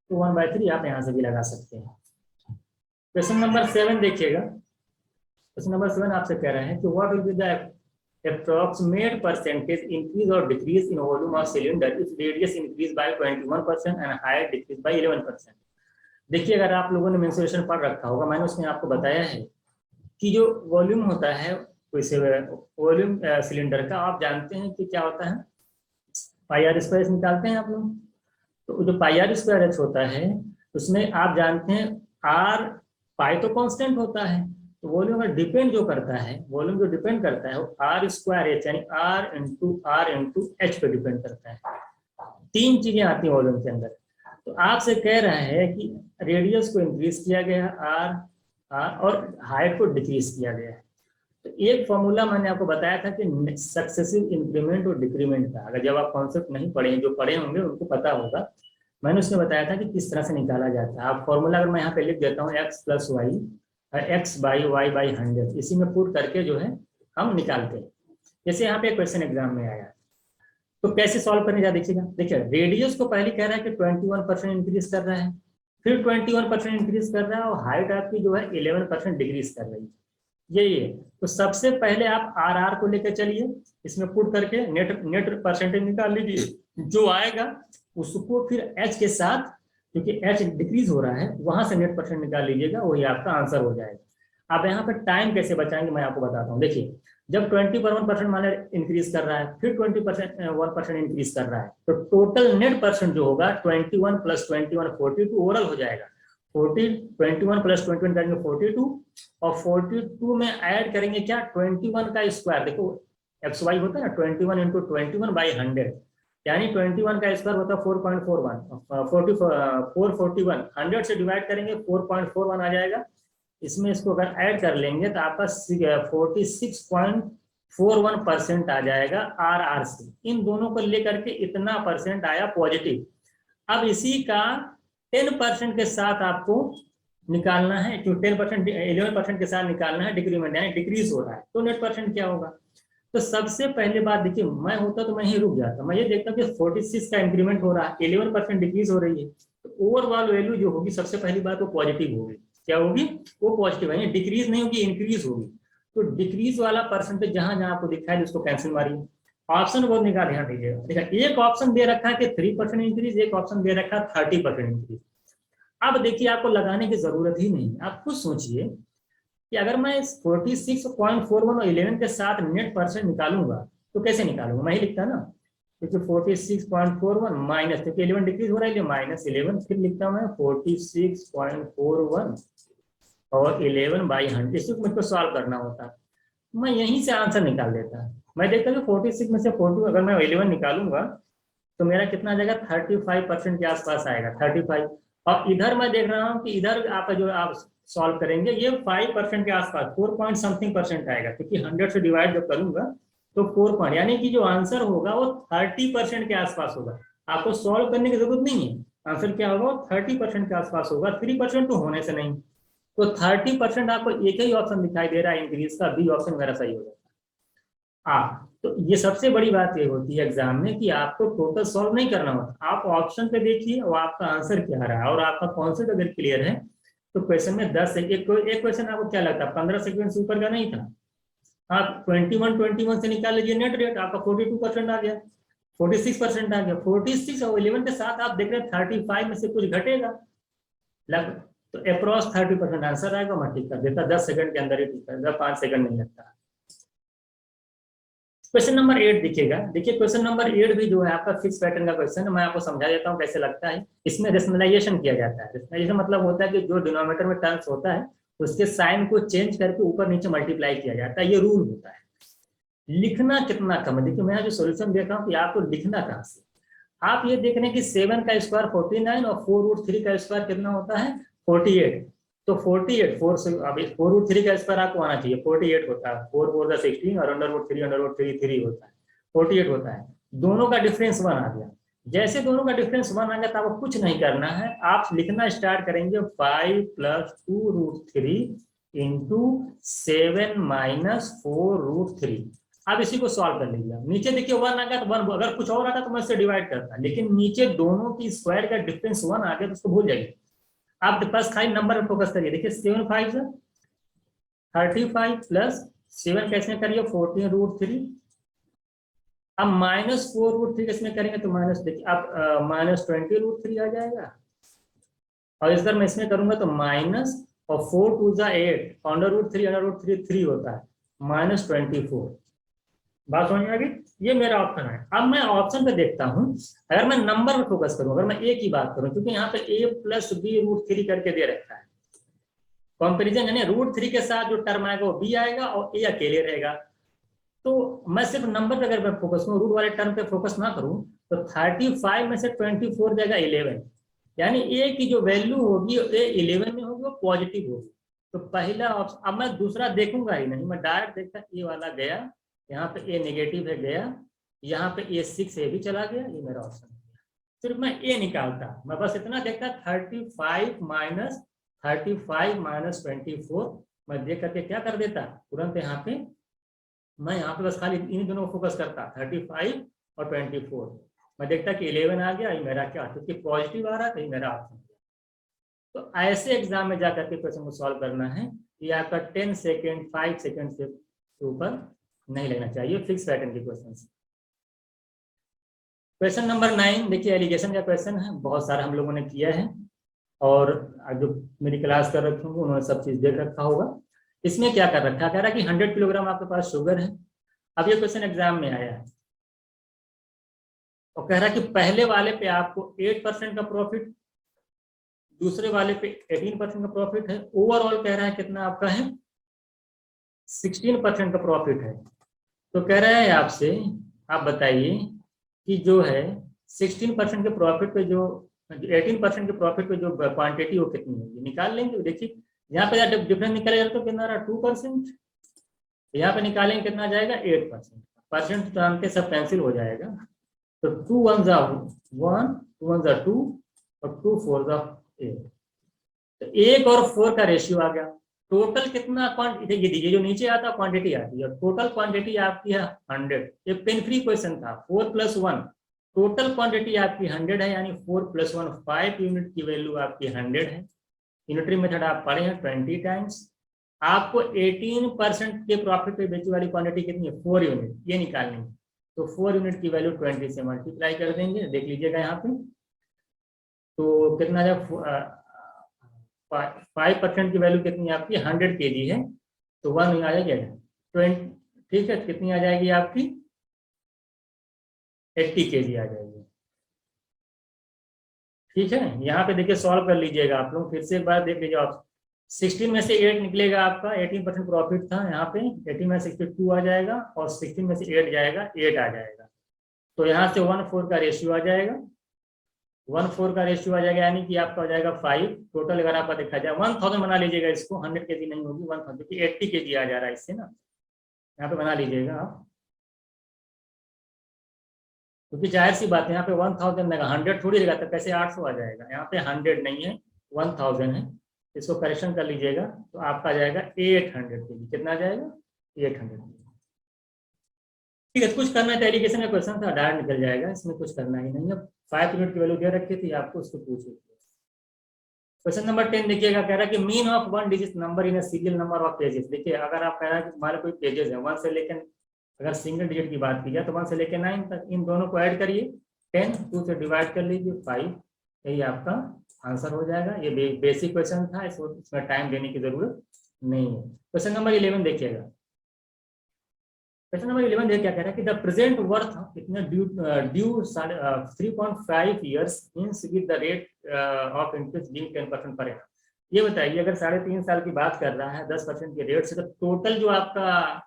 तो 1/3 आप यहाँ से भी लगा सकते हैं। क्वेश्चन नंबर 7 देखिएगा। क्वेश्चन नंबर 7 आपसे कह रहे हैं कि what will be the approximate percentage increase or decrease in volume of cylinder if radius increase by 21% and height decrease by 11%। देखिए, अगर आप लोगों ने मेंसुरेशन पढ़ रखा होगा, मैंने उसमें आपको बताया है कि जो वॉल्यूम होता है वैसे वॉल्यूम सिलेंडर का, आप जानते हैं कि क्या होता है, पाई आर स्क्वायर निकालते हैं आप लोग। तो जो पाई आर स्क्वायर एच होता है उसमें आप जानते हैं आर, पाई तो कांस्टेंट होता है, तो वॉल्यूम का डिपेंड जो करता है, वॉल्यूम जो डिपेंड करता है वो आर स्क्वायर एच यानी आर इंटू एच पे डिपेंड करता है। 3 चीजें आती हैं वॉल्यूम के अंदर। तो आपसे कह रहा है कि रेडियस को इंक्रीज किया गया आर और हाइट को डिक्रीज किया गया है। तो एक फॉर्मूला मैंने आपको बताया था कि सक्सेसिव इंक्रीमेंट और डिक्रीमेंट का, अगर जब आप कॉन्सेप्ट नहीं पढ़े, जो पढ़े होंगे उनको पता होगा, मैंने उसमें बताया था कि किस तरह से निकाला जाता है। आप फॉर्मूला अगर मैं यहाँ पे लिख देता हूँ x + y x/y/100, इसी में पुट करके जो है हम निकालते हैं। जैसे यहाँ पे क्वेश्चन एग्जाम में आया, तो कैसे सॉल्व करने जा देखिएगा। देखिए, रेडियस को पहले कह रहा है कि 21% इंक्रीज कर रहा है, फिर 21% इंक्रीज कर रहा है, और हाइट आपकी जो है 11% डिक्रीज कर रही है, यही है। तो सबसे पहले आप आर को लेकर चलिए, इसमें पुट करके नेट परसेंटेज निकाल लीजिए, जो आएगा उसको फिर एच के साथ, क्योंकि एच डिक्रीज हो रहा है, वहां से नेट परसेंट निकाल लीजिएगा, वही आपका आंसर हो जाएगा। आप यहाँ पर टाइम कैसे बचाएंगे मैं आपको बताता हूँ। देखिए, जब 21% मान इंक्रीज कर रहा है, फिर 1% इंक्रीज कर रहा है, तो टोटल नेट परसेंट जो होगा 21 + 21 42 ओवरऑल हो जाएगा। 21 + 21 करेंगे 42, और 42 में ऐड करेंगे क्या, 21 का स्क्वायर। देखो एक्स वाई होता है ना, 21 × 21/100, यानी 21 का स्क्वायर होता है 4.41, 441, 100 से डिवाइड करेंगे 4.41 आ जाएगा। इसमें इसको अगर ऐड कर लेंगे तो आपका 46.41% आ जाएगा आर से। इन दोनों को लेकर के इतना परसेंट आया पॉजिटिव। अब इसी का 10% के साथ आपको निकालना है, जो 10% 11% के साथ निकालना है डिक्रीमेंट, यानी डिक्रीज हो रहा है, तो नेट परसेंट क्या होगा। तो सबसे पहले बात देखिए, मैं होता तो मैं ही रुक जाता, मैं ये देखता कि 46 का इंक्रीमेंट हो रहा है, 11% डिक्रीज हो रही है, तो ओवरऑल वैल्यू जो होगी सबसे पहली बात वो पॉजिटिव होगी। क्या होगी, वो पॉजिटिव है, डिक्रीज नहीं होगी, इंक्रीज होगी। तो डिक्रीज वाला परसेंटेज जहां जहां आपको दिखाई दे उसको कैंसिल मारिए। ऑप्शन बहुत निकाल ध्यान दीजिएगा। देखिए, एक ऑप्शन दे रखा है कि 3% इंक्रीज, एक ऑप्शन दे रखा है 30% इंक्रीज। अब देखिए, आपको लगाने की जरूरत ही नहीं, आप खुद सोचिए कि अगर मैं 46.41 और 11 के साथ नेट परसेंट निकालूंगा तो कैसे निकालूंगा, मैं ही लिखता ना, क्योंकि 46.41 माइनस, क्योंकि 11 डिक्रीज हो रहा है -11, फिर लिखता हूँ मैं 46.41 और 11/100। इसको मुझको सॉल्व करना होता, मैं यहीं से आंसर निकाल देता। मैं देखता हूँ 46 में से 40 अगर मैं 11 निकालूंगा तो मेरा कितना आ जाएगा, 35% के आसपास आएगा, 35। और इधर मैं देख रहा हूँ कि इधर आपका जो आप सॉल्व करेंगे ये 5% के आसपास 4.something% आएगा, क्योंकि 100 से डिवाइड जब करूंगा तो 4 पॉइंट, यानी कि जो आंसर होगा वो 30% के आसपास होगा। आपको सॉल्व करने की जरूरत नहीं है, आंसर क्या होगा, 30% के आसपास होगा। 3% तो होने से नहीं, तो 30% आपको एक ही ऑप्शन दिखाई दे रहा है इंक्रीज का, बी ऑप्शन मेरा सही हो जाता। तो ये सबसे बड़ी बात ये होती है एग्जाम में कि आपको टोटल सॉल्व नहीं करना होता, आप ऑप्शन पे देखिए और आपका आंसर क्या रहा है, और आपका कॉन्सेप्ट अगर क्लियर है तो क्वेश्चन में 10 सेकंड, एक क्वेश्चन आपको क्या लगता है 15 सेकंड से ऊपर का नहीं था। आप 21 से निकाल लीजिए नेट रेट, आपका 42% आ गया, 46% आ गया। 46 और 11 के साथ आप देख रहे हैं 35 में से कुछ घटेगा लग, तो अप्रॉक्स 30% आंसर आएगा। मैं ठीक कर देता, 10 सेकंड के अंदर ही ठीक कर देता, 5 सेकंड नहीं लगता। क्वेश्चन नंबर 8 दिखेगा। देखिए, क्वेश्चन नंबर 8 भी जो है आपका फिक्स पैटर्न का क्वेश्चन है, मैं आपको समझा देता हूँ कैसे लगता है। इसमें रेशनलाइजेशन किया जाता है। रेशनलाइजेशन मतलब होता है कि जो डिनोमिनेटर में टर्म्स होता है उसके साइन को चेंज करके ऊपर नीचे मल्टीप्लाई किया जाता है, ये रूल होता है। लिखना कितना कम है, देखिए मैं जो सोल्यूशन देख रहा हूँ कि आपको लिखना कहाँ से, आप ये देख रहे हैं कि 7 का स्क्वायर 49 और 4√3 का स्क्वायर कितना होता है 48। तो 48 4 से अभी 4√3 का स्क्वायर आपको आना चाहिए 48 होता है, 4 4 16 और √3 3 होता है 48 होता है। दोनों का डिफरेंस 1 आ गया। जैसे दोनों का डिफरेंस 1 आ गया तो आपको कुछ नहीं करना है, आप लिखना स्टार्ट करेंगे 5 + 2√3 इंटू 7 - 4√3। अब इसी को सॉल्व कर लीजिए। नीचे देखिए 1 आ गया तो 1, अगर कुछ और आता तो मैं इससे डिवाइड करता, लेकिन नीचे दोनों की स्क्वायर का डिफरेंस 1 आ गया तो उसको भूल जाइए। आप बस खाली नंबर पर फोकस करिए। देखिए 7 5 35 प्लस 7 कैसे करिए 14√3। अब -4√3 किसमें करेंगे तो माइनस, देखिए अब -20√3 आ जाएगा। और इस बार मैं इसमें करूंगा तो माइनस और 4 2 8 √3 3 होता है -24। बात समझ में आ गई? ये मेरा ऑप्शन है। अब मैं ऑप्शन पे देखता हूं, अगर मैं नंबर पे फोकस करूं, अगर मैं ए की बात करूं, क्योंकि यहाँ पे a + b√3 करके दे रखा है, कंपैरिजन यानी √3 के साथ जो टर्म आएगा वो b आएगा और a अकेले रहेगा। तो मैं सिर्फ नंबर पे अगर मैं फोकस करूं, रूट वाले टर्म पे फोकस ना करूं, तो 35 में से 24 जाएगा 11, यानी ए की जो वैल्यू होगी ए 11 में होगी, वो पॉजिटिव होगी। तो पहला ऑप्शन, अब मैं दूसरा देखूंगा ही नहीं, मैं डायरेक्ट देखता ए वाला गया, यहाँ पे ए नेगेटिव है गया, यहाँ पे ए 6 है भी चला गया, ये मेरा ऑप्शन है। सिर्फ मैं ए निकालता, मैं बस इतना देखता 35 - 24, मैं देख करके क्या कर देता तुरंत यहाँ पे, मैं यहाँ पे बस खाली इन दोनों को फोकस करता 35 और 24। मैं देखता कि 11 आ गया, ये मेरा क्या, क्योंकि पॉजिटिव आ रहा है तो ये मेरा ऑप्शन। तो ऐसे एग्जाम में जाकर के क्वेश्चन को सॉल्व करना है, ये आपका 10 सेकेंड 5 सेकेंड से ऊपर नहीं लेना चाहिए, फिक्स पैटर्न के क्वेश्चन। क्वेश्चन नंबर 9 देखिए, एलिगेशन का क्वेश्चन है, बहुत सारा हम लोगों ने किया है और जो मेरी क्लास कर रखी होंगे उन्होंने सब चीज देख रखा होगा। इसमें क्या कर रखा है, कह रहा है कि 100 किलोग्राम आपके पास शुगर है। अब ये क्वेश्चन एग्जाम में आया है और कह रहा है कि पहले वाले पे आपको 8% का प्रॉफिट, दूसरे वाले पे 18% का प्रॉफिट है, ओवरऑल कह रहा है कितना आपका है 16% का प्रॉफिट है। तो कह रहा है आपसे, आप बताइए कि जो है 16% के प्रॉफिट पे जो 18% के प्रॉफिट पे जो क्वांटिटी वो कितनी होगी, निकाल लेंगे। देखिए यहाँ पे डिफरेंस निकालेगा तो कितना रहा 2%, यहाँ पे निकालेंगे कितना जाएगा 8%। परसेंट जानते सब कैंसिल हो जाएगा, तो 2 1 1 2 1 2 और 2 4 8, तो 1 और 4 का रेशियो आ गया। टोटल कितना क्वांटिटी, ये देखिए जो नीचे आता क्वांटिटी आती है, टोटल क्वांटिटी आपकी है 100। ये पेन फ्री क्वेश्चन था, 4 + 1, टोटल क्वांटिटी आपकी 100 है, यानी 4 + 1 5 यूनिट की वैल्यू आपकी 100 है। यूनिटरी मेथड आप पढ़े हैं 20 टाइम्स। आपको 18% के प्रॉफिट पे बेची वाली क्वांटिटी कितनी है 4 यूनिट, ये निकालनी है। तो 4 यूनिट की वैल्यू 20 से मल्टीप्लाई कर देंगे, देख लीजिएगा यहाँ पे तो कितना है 5% की वैल्यू कितनी है आपकी 100 kg है, तो 1 आ जाएगी 20, ठीक है, कितनी आ जाएगी आपकी 80 kg आ जाएगी। ठीक है, यहाँ पे देखिए सॉल्व कर लीजिएगा आप लोग, फिर से एक बार देख लीजिए आप, 16 में से 8 निकलेगा आपका, 18% प्रॉफिट था यहाँ पे, 18 में से 2 आ जाएगा और 16 में से 8 जाएगा 8 आ जाएगा, तो यहाँ से 1/4 का रेशियो आ जाएगा, 1/4 का रेशियो आ जाएगा, यानी कि आपका हो जाएगा 5। टोटल अगर आपका देखा जाए 1000 बना लीजिएगा इसको, 100 kg नहीं होगी 1000, क्योंकि 80 kg आ जा रहा है इससे ना, यहाँ पे बना लीजिएगा आप, क्योंकि जाहिर सी बात है यहाँ पे 1000 लगा, 100 थोड़ी रहेगा, तो कैसे 800 आ जाएगा, यहाँ पे 100 नहीं है 1000 है, इसको करेक्शन कर लीजिएगा तो आपका जाएगा 800 kg, कितना जाएगा 800 kg। ठीक है, कुछ करना है, एलिगेशन का क्वेश्चन था, डायरेक्ट निकल जाएगा, इसमें कुछ करना ही नहीं है। 5 यूनिट की वैल्यू दे रखी थी आपको, उसको पूछिए। क्वेश्चन नंबर 10 देखिएगा, कह रहा है कि mean of 1 digit number in serial number of pages. देखिए अगर आप कह रहा है कि हमारे कोई पेजेस है 1 से लेकर, अगर सिंगल डिजिट की बात की जाए तो 1 से लेकर 9 तक, इन दोनों को ऐड करिए, 10 2 से डिवाइड कर लीजिए 5, यही आपका आंसर हो जाएगा। ये बेसिक क्वेश्चन था, इसमें टाइम देने की जरूरत नहीं है। क्वेश्चन नंबर 11 देखिएगा, क्वेश्चन नंबर 11 देखिए क्या कह रहा है कि द प्रेजेंट वर्थ इतना due 3.5 years means with the rate of interest given 10% per annum. ये बताइए अगर 3.5 साल की बात कर रहा है 10% के रेट से, तो टोटल जो आपका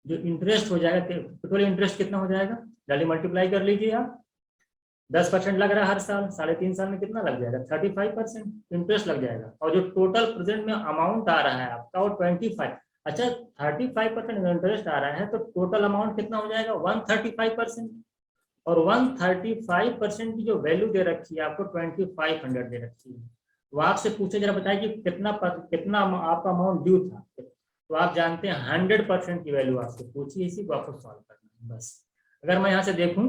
जो इंटरेस्ट हो जाएगा, टोटल इंटरेस्ट कितना हो जाएगा, जल्दी मल्टीप्लाई कर लीजिए आप। 10% लग रहा है हर साल, 3.5 साल में कितना लग जाएगा, 35% इंटरेस्ट लग जाएगा। और जो टोटल प्रेजेंट में अमाउंट आ रहा है आपका वो 25, अच्छा 35% इंटरेस्ट आ रहा है, तो टोटल अमाउंट कितना हो जाएगा 135%। और 135% की जो वैल्यू दे रखी है आपको 2500 दे रखी है। तो आपसे पूछे जरा बताइए कि कितना आपका अमाउंट ड्यू था, तो आप जानते हैं 100% की वैल्यू आपसे पूछी, इसी को आपको सॉल्व करना है बस। अगर मैं यहाँ से देखूँ,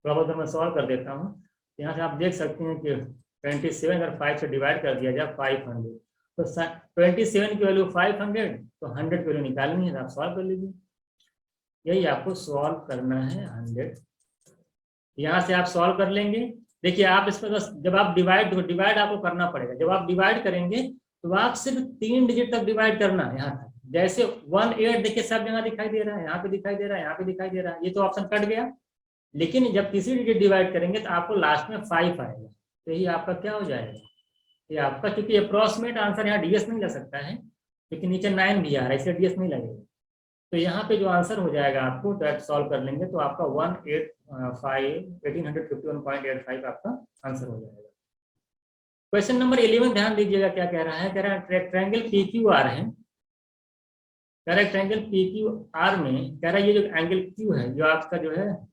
थोड़ा बहुत मैं सॉल्व कर देता हूँ। यहाँ से आप देख सकते हैं कि 27 अगर 5 से डिवाइड कर दिया जाए 500, तो 27 की वैल्यू 500, तो 100 की वैल्यू निकालनी है, आप सॉल्व कर लीजिए। यही आपको सॉल्व करना है 100। यहाँ से आप सॉल्व कर लेंगे। देखिए आप इसमें बस जब आप डिवाइड आपको करना पड़ेगा। जब आप डिवाइड करेंगे तो आप सिर्फ 3 डिजिट तक डिवाइड करना है। यहाँ तक जैसे 18 देखिए सब जगह दिखाई दे रहा है, यहाँ पे दिखाई दे रहा है, यहाँ पे दिखाई दे रहा है, ये तो ऑप्शन कट गया। लेकिन जब तीसरी डिजिट डिवाइड करेंगे तो आपको लास्ट में 5 आएगा, तो यही आपका क्या हो जाएगा, ये आपका, क्योंकि अप्रोक्सीमेट आंसर यहाँ डीएस नहीं लग सकता है क्योंकि नीचे 9 भी आ रहा है, इसलिए डीएस नहीं लगेगा। तो यहाँ पे जो आंसर हो जाएगा आपको दैट सॉल्व कर लेंगे तो आपका 1851.85 आपका आंसर हो जाएगा। क्वेश्चन नंबर 11 ध्यान दीजिएगा क्या कह रहा है, कह रहा है ट्रायंगल PQR है, कह रहा है ट्रायंगल PQR में, कह रहा है ये जो एंगल Q है, जो आपका जो है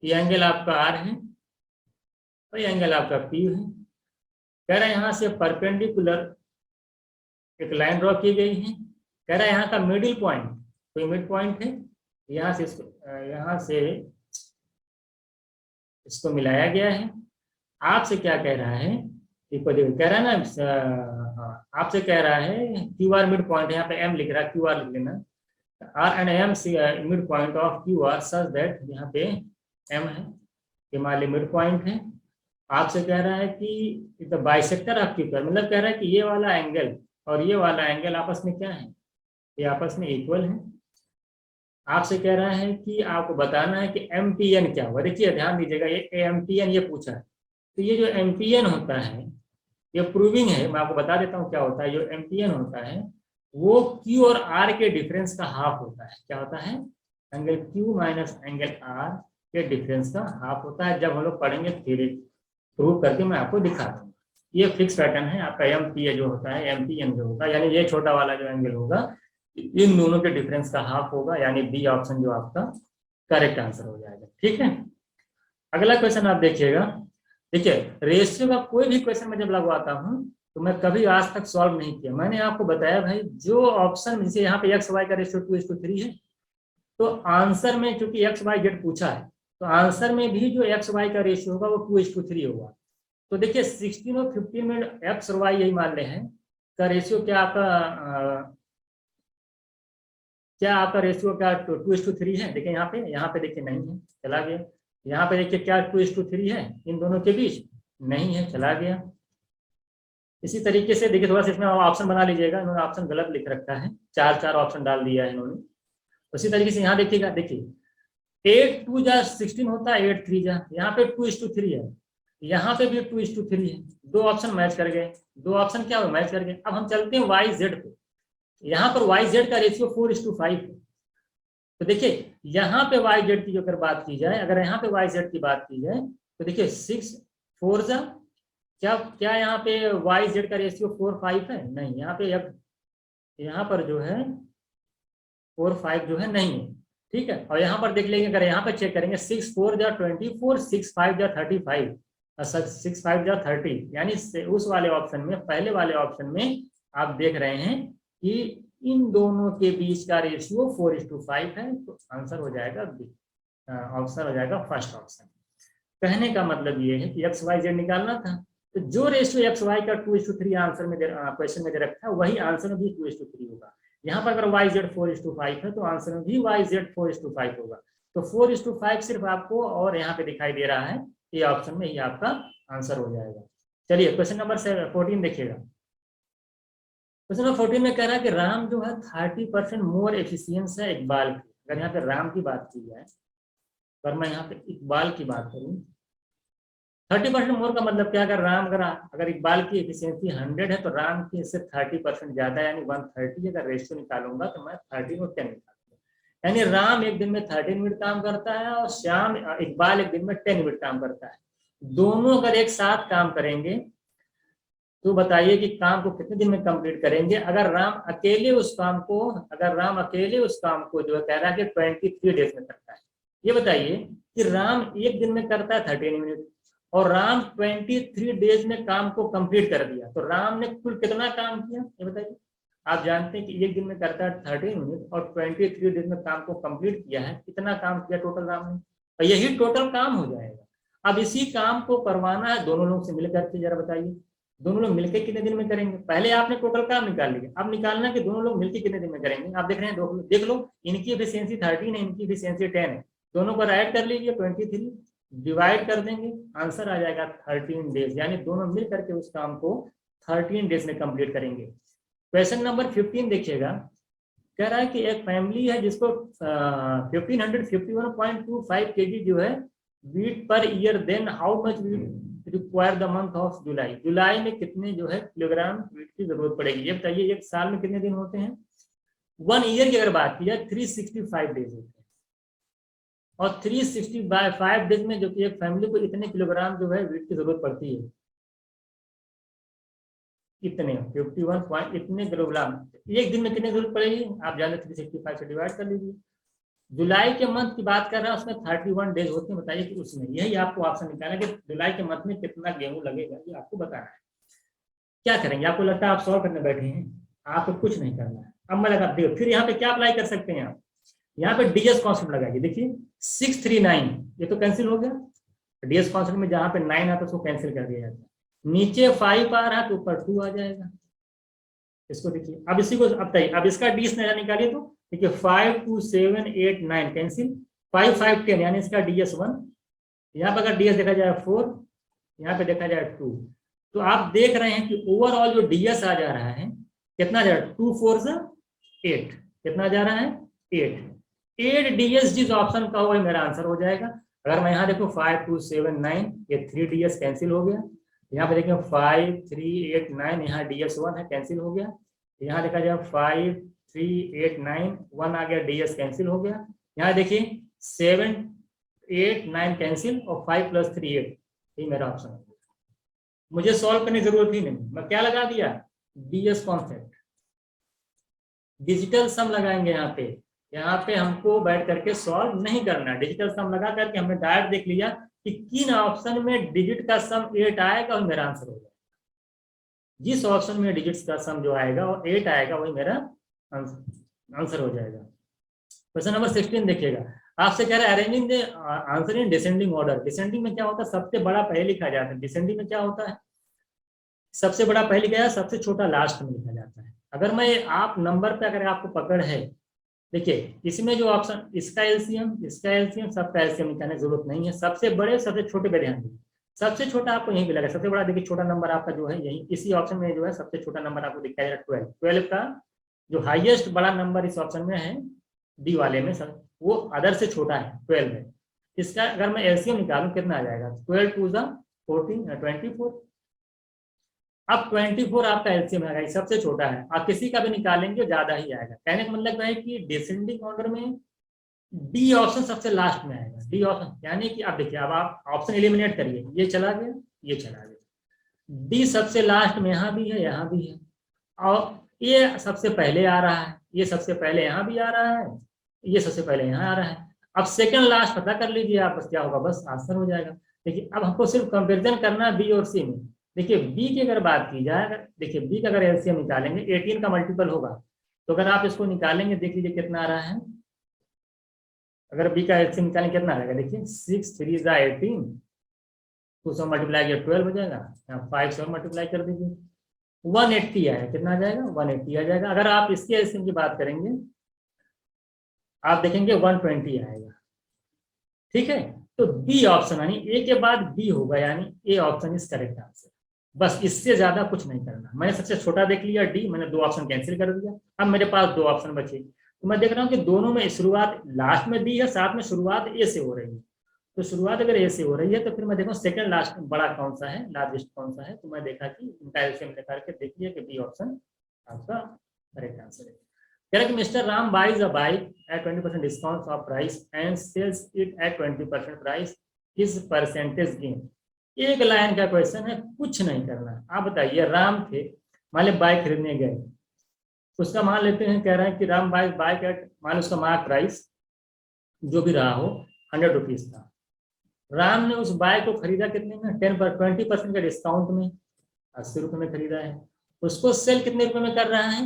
ये एंगल आपका R है और ये एंगल आपका P है। कह रहा है यहाँ से परपेंडिकुलर एक लाइन ड्रॉ की गई है। कह रहा है यहाँ का मिडिल पॉइंट, कोई मिड पॉइंट है, यहाँ से इसको मिलाया गया है। आपसे क्या कह रहा है, कह रहा है ना, आपसे कह रहा है QR मिड पॉइंट, यहाँ पे M लिख रहा है, QR लिख लेना, R and M mid point of QR such that, यहाँ पे M है, ये मान ली मिड पॉइंट है। आपसे कह रहा है कि द बाइसेक्टर ऑफ QR, मतलब कह रहा है कि ये वाला एंगल और ये वाला एंगल आपस में क्या है, ये आपस में इक्वल है। आपसे कह रहा है कि आपको बताना है कि MPN क्या हुआ। देखिए ध्यान दीजिएगा, ये MPN ये पूछा है, तो ये जो MPN होता है ये प्रूविंग है, मैं आपको बता देता हूँ क्या होता है। जो MPN होता है वो Q और R के डिफरेंस का हाफ होता है। क्या होता है, angle Q minus angle R के डिफरेंस का हाफ होता है। जब हम लोग पढ़ेंगे थ्योरी प्रूव करके मैं आपको दिखा दूंगा। ये फिक्स पैटर्न है आपका। MPN जो होता है, MPN जो होता है, यानी ये छोटा वाला जो एंगल होगा इन दोनों के डिफरेंस का हाफ होगा, यानी बी ऑप्शन जो आपका करेक्ट आंसर हो जाएगा। ठीक है, अगला क्वेश्चन आप देखिएगा। देखिए रेशियो का कोई भी क्वेश्चन मैं जब लगवाता हूँ तो मैं कभी आज तक सॉल्व नहीं किया। मैंने आपको बताया भाई जो ऑप्शन, जैसे यहाँ पे XY का रेशियो 2:3 है, तो आंसर में चूंकि XYZ पूछा है तो आंसर में भी जो XY का रेशियो होगा वो 2:3 होगा। तो देखिए 16 और 15 में X और Y यही मान रहे हैं का रेशियो क्या आपका रेशियो क्या 2:3 है। देखिए यहाँ पे देखिए नहीं है, चला गया। यहाँ पे देखिए क्या 2:3 है इन दोनों के बीच, नहीं है, चला गया। इसी तरीके से देखिए थोड़ा सा इसमें ऑप्शन बना लीजिएगा, इन्होंने ऑप्शन गलत लिख रखा है, 4 ऑप्शन डाल दिया है इन्होंने। उसी तरीके से यहाँ देखिएगा, देखिए 8 2 जा 16 होता है, 8 3 जा, यहाँ पे 2:3 है, यहाँ पे भी 2:3 है। दो ऑप्शन मैच कर गए, दो ऑप्शन क्या मैच कर गए। अब हम चलते हैं YZ पे। यहाँ पर YZ का रेशियो 4:5 है। तो देखिए यहाँ पे YZ की जो अगर बात की जाए, अगर यहाँ पे YZ की बात की जाए तो देखिए 6 4 जा, क्या यहाँ पे YZ का रेशियो 4 5 है, नहीं। यहाँ पर जो है 4 5 जो है नहीं है, ठीक है। और यहाँ पर देख लेंगे, अगर यहाँ पे चेक करेंगे 6 4 जा 24, 6 5 जा 35, 6 5 जा 30, यानी उस वाले ऑप्शन में, पहले वाले ऑप्शन में आप देख रहे हैं कि इन दोनों के बीच का रेशियो 4:5 है। तो आंसर हो जाएगा बी, ऑप्शन हो जाएगा फर्स्ट ऑप्शन। कहने का मतलब ये है कि XYZ निकालना था, तो जो रेशियो XY का 2:3 आंसर में क्वेश्चन में दे रखा है वही आंसर में भी 2:3 होगा। यहाँ पर अगर YZ 4:5 है तो आंसर में भी YZ 4:5 होगा। तो 4:5 सिर्फ आपको और यहाँ पे दिखाई दे रहा है, ये ऑप्शन में ही आपका आंसर हो जाएगा। चलिए क्वेश्चन नंबर 14 देखिएगा। क्वेश्चन नंबर 14 में कह रहा है कि राम जो है 30% मोर एफिशिएंस है इकबाल की। अगर यहाँ पे राम की बात की जाए, अगर मैं यहाँ पे इकबाल की बात करूँ, 30% मोर का मतलब क्या, अगर इकबाल की एफिशिएंसी 100 है तो राम की इससे 30% ज्यादा यानी 130। अगर रेशियो निकालूंगा तो मैं 13 और 10 निकालूंगा, यानी राम एक दिन में 13 मिनट काम करता है और इकबाल एक दिन में 10 मिनट काम करता है। दोनों अगर एक साथ काम करेंगे तो बताइए कि काम को कितने दिन में कंप्लीट करेंगे। अगर राम अकेले उस काम को जो है कह रहा है कि 23 डेज में करता है, ये बताइए कि राम एक दिन में करता है 13 मिनट और राम 23 डेज में काम को कंप्लीट कर दिया, तो राम ने कुल कितना काम किया ये बताइए। आप जानते हैं कि एक दिन में करता है 13 मिनट और 23 डेज में काम को कंप्लीट किया है, कितना काम किया टोटल राम ने, और यही टोटल काम हो जाएगा। अब इसी काम को करवाना है दोनों लोग से मिलकर के, जरा बताइए दोनों लोग मिलकर कितने दिन में करेंगे। पहले आपने टोटल काम निकाल लिया, अब निकालना कि दोनों लोग मिलकर कितने दिन में करेंगे। आप देख रहे हैं, देख लो इनकी एफिशिएंसी 13 है, इनकी एफिशिएंसी 10 है, दोनों को ऐड कर लीजिए, 23 डिवाइड कर देंगे, आंसर आ जाएगा 13 डेज, यानी दोनों मिल करके उस काम को 13 डेज में कंप्लीट करेंगे। क्वेश्चन नंबर 15 देखिएगा, कह रहा है कि एक फैमिली है जिसको 1551.25 kg जो है wheat per year, then how much wheat require the month of July. जुलाई में कितने जो है किलोग्राम वीट की जरूरत पड़ेगी, ये बताइए। एक साल में कितने दिन होते हैं, 1 ईयर की अगर बात की जाए 365 डेज होते हैं, और 365 डेज में जो कि एक फैमिली को इतने किलोग्राम जो है वीट की जरूरत पड़ती है, इतने 51 इतने किलोग्राम एक दिन में कितने जरूरत पड़ेगी, आप जाने 365 से डिवाइड कर लीजिए। जुलाई के मंथ की बात कर रहा है, उसमें 31 डेज होते हैं, बताइए कि उसमें यही आपको ऑप्शन निकालना कि जुलाई के मंथ में कितना गेहूं लगेगा, ये आपको बताना है। क्या करेंगे, आपको लगता है आप सॉल्व करने बैठे हैं, आपको कुछ नहीं करना है। अब मैं लगा देखो, फिर यहाँ पे क्या अप्लाई कर सकते हैं आप, यहाँ पे डीएस कॉन्स्टेंट लगाइए। देखिए 639 ये तो कैंसिल हो गया, डीएस कॉन्स्टेंट में जहाँ पे 9 आता है उसको कैंसिल कर दिया जाता है। नीचे 5 आ रहा है तो ऊपर 2 आ जाएगा। इसको देखिए, अब इसी को अब इसका डीएस नया निकालिए, तो देखिए 5 2 7 8 9 कैंसिल, 5 5 10 यानी इसका डीएस 1। यहाँ पर अगर डीएस देखा जाए 4, यहाँ पे देखा जाए 2, तो आप देख रहे हैं कि ओवरऑल जो डीएस आ जा रहा है कितना जा रहा है, 2 4 8, कितना जा रहा है 8 डीएस जिस ऑप्शन का होगा मेरा आंसर हो जाएगा। अगर मैं यहाँ देखो 5 2 7 9 ये 3 डीएस कैंसिल हो गया, यहाँ पे देखिए 5 3 8 9 यहाँ डीएस 1 है कैंसिल हो गया, यहाँ देखा जाए 5 3 8 9 1 आ गया डीएस कैंसिल हो गया, यहाँ देखिए 7 8 9 कैंसिल और 5 + 3 8, ये मेरा ऑप्शन है। मुझे सॉल्व करने की जरूरत ही नहीं, मैं क्या लगा दिया डीएस कॉन्सेप्ट, डिजिटल सम लगाएंगे। यहाँ पे हमको बैठ करके सॉल्व नहीं करना, डिजिटल सम लगा करके हमने डायरेक्ट देख लिया कि किन ऑप्शन में डिजिट का सम 8 आएगा और मेरा आंसर हो जाएगा। जिस ऑप्शन में डिजिट्स का सम जो आएगा और 8 आएगा वही मेरा आंसर हो जाएगा। क्वेश्चन नंबर 16 देखिएगा, आपसे कह रहा है arranging the answer in descending order. Descending में क्या होता है, सबसे बड़ा पहले लिखा जाता है। डिसेंडिंग में क्या होता है, सबसे बड़ा पहले लिखा जाता है, सबसे छोटा लास्ट में लिखा जाता है। अगर मैं आप नंबर पे अगर आपको पकड़ है, देखिए इसमें जो ऑप्शन इसका एलसीएम सबका एलसीएम निकालने की जरूरत नहीं है, सबसे बड़े सबसे छोटे पे ध्यान दीजिए। सबसे छोटा आपको यहीं मिलेगा, सबसे बड़ा देखिए छोटा नंबर आपका जो है यही इसी ऑप्शन में जो है सबसे छोटा नंबर आपको दिखाया जाएगा 12। 12 का जो हाईएस्ट बड़ा नंबर इस ऑप्शन में है डी वाले में सर, वो अदर से छोटा है 12 है। इसका अगर मैं एलसीएम निकालूं कितना आ जाएगा, 12 2 14 24। अब 24 आपका एलसीएम आएगा, सबसे छोटा है, आप किसी का भी निकालेंगे ज्यादा ही आएगा। कहने का मतलब है कि डिसेंडिंग ऑर्डर में डी ऑप्शन सबसे लास्ट में आएगा। डी ऑप्शन यानी कि आप देखिए, अब आप ऑप्शन एलिमिनेट करिए, ये चला गया ये चला गया, डी सबसे लास्ट में यहाँ भी है यहाँ भी है, और ये सबसे पहले आ रहा है, ये सबसे पहले यहाँ भी आ रहा है, ये सबसे पहले यहाँ आ रहा है। अब सेकंड लास्ट पता कर लीजिए आप, बस क्या होगा, बस आंसर हो जाएगा। देखिए अब हमको सिर्फ कंपेरिजन करना है बी और सी में। देखिए बी की अगर बात की जाए, देखिए बी का अगर एलसीएम निकालेंगे 18 का मल्टीपल होगा, तो अगर आप इसको निकालेंगे देख लीजिए कितना आ रहा है। अगर बी का एलसीएम निकालें कितना आ जाएगा, देखिए 6 3 = 18, 2 से मल्टीप्लाई किया 12 हो जाएगा, यहाँ 5 से मल्टीप्लाई कर दीजिए 180 आएगा, कितना आ जाएगा 180 आ जाएगा। अगर आप इसके एलसीएम की बात करेंगे आप देखेंगे 120 आएगा, ठीक है। तो बी ऑप्शन यानी ए के बाद बी होगा, यानी A option is correct answer. बस इससे ज्यादा कुछ नहीं करना। मैंने सबसे छोटा देख लिया डी, मैंने 2 ऑप्शन कैंसिल कर दिया, अब मेरे पास 2 ऑप्शन बचे। तो मैं देख रहा हूँ कि दोनों में शुरुआत लास्ट में डी है, साथ में शुरुआत ए से हो रही है, तो शुरुआत अगर ए से हो रही है तो फिर मैं देखूँ सेकंड लास्ट बड़ा कौन सा है, लार्जेस्ट कौन सा है, तो मैं देखा कि इनका एलसीएम लेकर के देखिए कि बी ऑप्शन आपका करेक्ट आंसर है। कह रहा है कि mister Ram buys a bike at 20% discount off price and sells it at 20% price, किस परसेंटेज गेन। एक लाइन का क्वेश्चन है, कुछ नहीं करना। आप बताइए, राम थे, मान ली बाइक खरीदने गए, उसका मान लेते हैं, कह रहा है कि राम बाइक एट, मान उसका मार्क प्राइस जो भी रहा हो 100 रुपीज था। राम ने उस बाइक को खरीदा कितने में, 20% का डिस्काउंट में, 80 रुपये में खरीदा है। उसको सेल कितने रुपए में कर रहा है,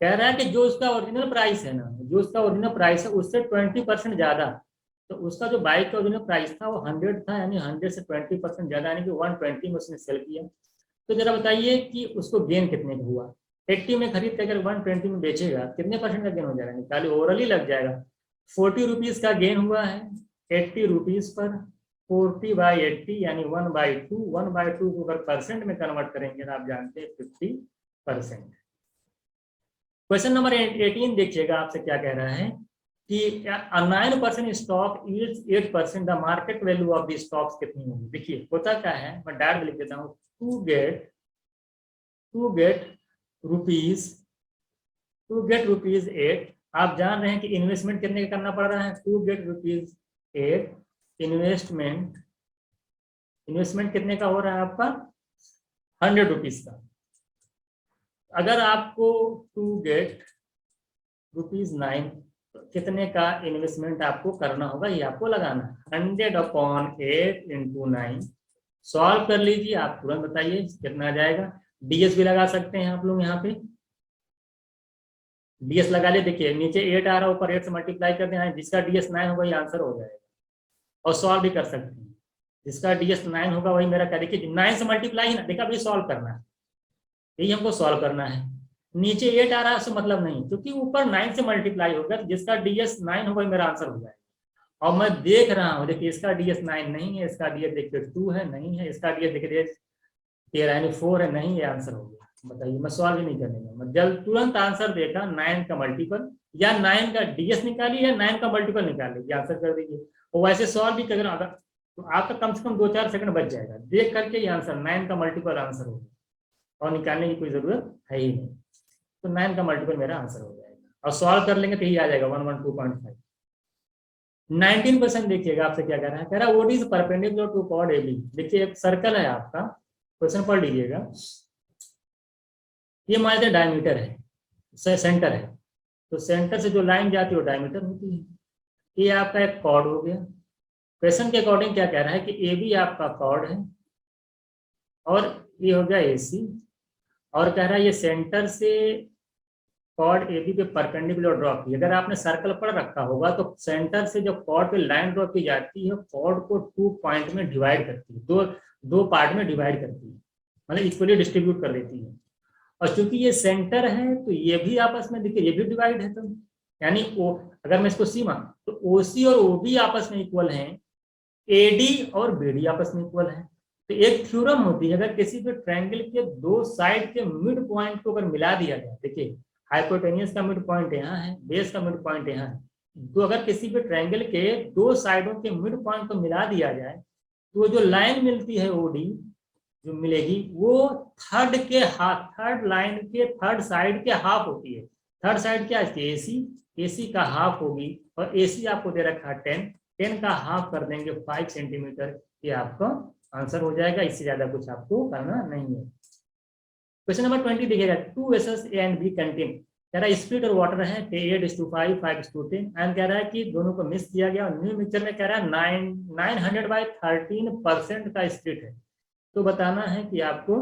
कह रहा है कि जो उसका ओरिजिनल प्राइस है ना, जो उसका ओरिजिनल प्राइस है उससे 20% ज्यादा। तो उसका जो बाइक का ओरिजिनल प्राइस था वो 100 था, यानी 100 से 20% ज्यादा, यानी कि 120 में उसने सेल किया। तो जरा बताइए कि उसको गेन कितने का हुआ। 80 में खरीद के अगर 120 में बेचेगा, कितने परसेंट का गेन हो जाएगा, निकाली ओवरऑल लग जाएगा। 40 रुपीज का गेन हुआ है 80 रुपीज पर। 40/80 यानी 1/2। 1/2 को अगर परसेंट में कन्वर्ट करेंगे तो आप जानते हैं 50%। क्वेश्चन नंबर 18 देखिएगा, आपसे क्या कह रहा है कि 9% stock yields 8%, the market value of the stocks कितनी होगी। देखिए होता क्या है, मैं डायरेक्ट लिख देता हूँ, टू गेट रुपीज 8। आप जान रहे हैं कि इन्वेस्टमेंट कितने का करना पड़ रहा है, टू गेट रुपीज 8 इन्वेस्टमेंट कितने का हो रहा है आपका, 100 रुपीज का। अगर आपको टू गेट रुपीज 9 कितने का इन्वेस्टमेंट आपको करना होगा, ये आपको लगाना है। 100/8 × 9 सॉल्व कर लीजिए, आप तुरंत बताइए कितना आ जाएगा। डीएस भी लगा सकते हैं आप लोग, यहाँ पे डीएस लगा ले। देखिए नीचे 8 आ रहा है, ऊपर 8 से मल्टीप्लाई कर देना है, जिसका डीएस 9 होगा ये आंसर हो जाएगा। और सॉल्व भी कर सकते हैं, जिसका डीएस 9 होगा वही मेरा, क्या देखिए 9 से मल्टीप्लाई ही ना, देखा अभी सॉल्व करना है, यही हमको सॉल्व करना है। नीचे 8 आ रहा है उससे मतलब नहीं, क्योंकि ऊपर 9 से मल्टीप्लाई होगा, जिसका डीएस 9 होगा मेरा आंसर हो जाएगा। और मैं देख रहा हूँ, देखिए इसका डीएस 9 नहीं है, इसका डीएस देखिए 2 है, नहीं है, इसका डीएस देखिए 13 यानी 4 है, नहीं, ये आंसर हो गया। बताइए, मैं सॉल्व ही नहीं करने का, मैं जल्द तुरंत आंसर देखा, 9 का मल्टीपल या 9 का डीएस निकालिए या 9 का मल्टीपल निकालिए, आंसर कर दीजिए। और वैसे सॉल्व भी करें अगर, तो आपका कम से कम 2-4 सेकंड बच जाएगा, देख करके ये आंसर 9 का मल्टीपल आंसर होगा, और निकालने की कोई जरूरत है ही नहीं। तो 9 का मल्टीपल मेरा आंसर हो जाएगा, और सॉल्व कर लेंगे तो यही आ जाएगा 112.5। 19% देखिएगा, आपसे क्या कह रहा है, कह रहा है what is perpendicular to chord AB. देखिए एक सर्कल है आपका, क्वेश्चन पढ़ लीजिएगा। ये मान लीजिए डायमीटर है, सेंटर है, तो सेंटर से जो लाइन जाती है वो डायमीटर होती है। ये आपका एक कॉर्ड हो गया। क्वेश्चन के अकॉर्डिंग क्या कह रहा है कि ए बी आपका कॉर्ड है, और ये हो गया ए सी, और कह रहा है ये सेंटर से कॉर्ड ए बी पे परपेंडिकुलर ड्रॉ की। अगर आपने सर्कल पढ़ रखा होगा तो सेंटर से जब कॉर्ड पे लाइन ड्रॉ की जाती है, कॉर्ड को 2 पॉइंट में डिवाइड करती है, दो पार्ट में डिवाइड करती है, मतलब इक्वली डिस्ट्रीब्यूट कर देती है। और चूंकि ये सेंटर है तो ये भी आपस में देखिए, ये भी डिवाइड है, तो यानी ओ, अगर मैं इसको सी मान, तो ओसी और ओबी आपस में इक्वल हैं, एडी और बीडी आपस में इक्वल है। तो एक थ्योरम होती है, अगर किसी भी ट्रायंगल के दो साइड के मिड पॉइंट को अगर मिला दिया जाए, देखिए हाइपोटेनियस का मिड पॉइंट यहाँ है, बेस का मिड पॉइंट यहाँ है, तो अगर किसी भी ट्रायंगल के दो साइडों के मिड पॉइंट को मिला दिया जाए, तो जो लाइन मिलती है ओडी जो मिलेगी, वो थर्ड लाइन के थर्ड साइड के हाफ होती है। थर्ड साइड क्या है, एसी का हाफ होगी, और एसी आपको दे रखा है 10 का हाफ कर देंगे 5 सेंटीमीटर, ये आपका आंसर हो जाएगा। इससे ज्यादा कुछ आपको करना नहीं है। क्वेश्चन नंबर 20 देखिएगा, 2 vessels A and B contain, कह रहा है स्पीड और वाटर है 8:5, 5:10, एंड कह रहा है कि दोनों को मिक्स किया गया, और न्यू मिक्सचर में कह रहा है 900/13% का स्प्लिट है। तो बताना है कि आपको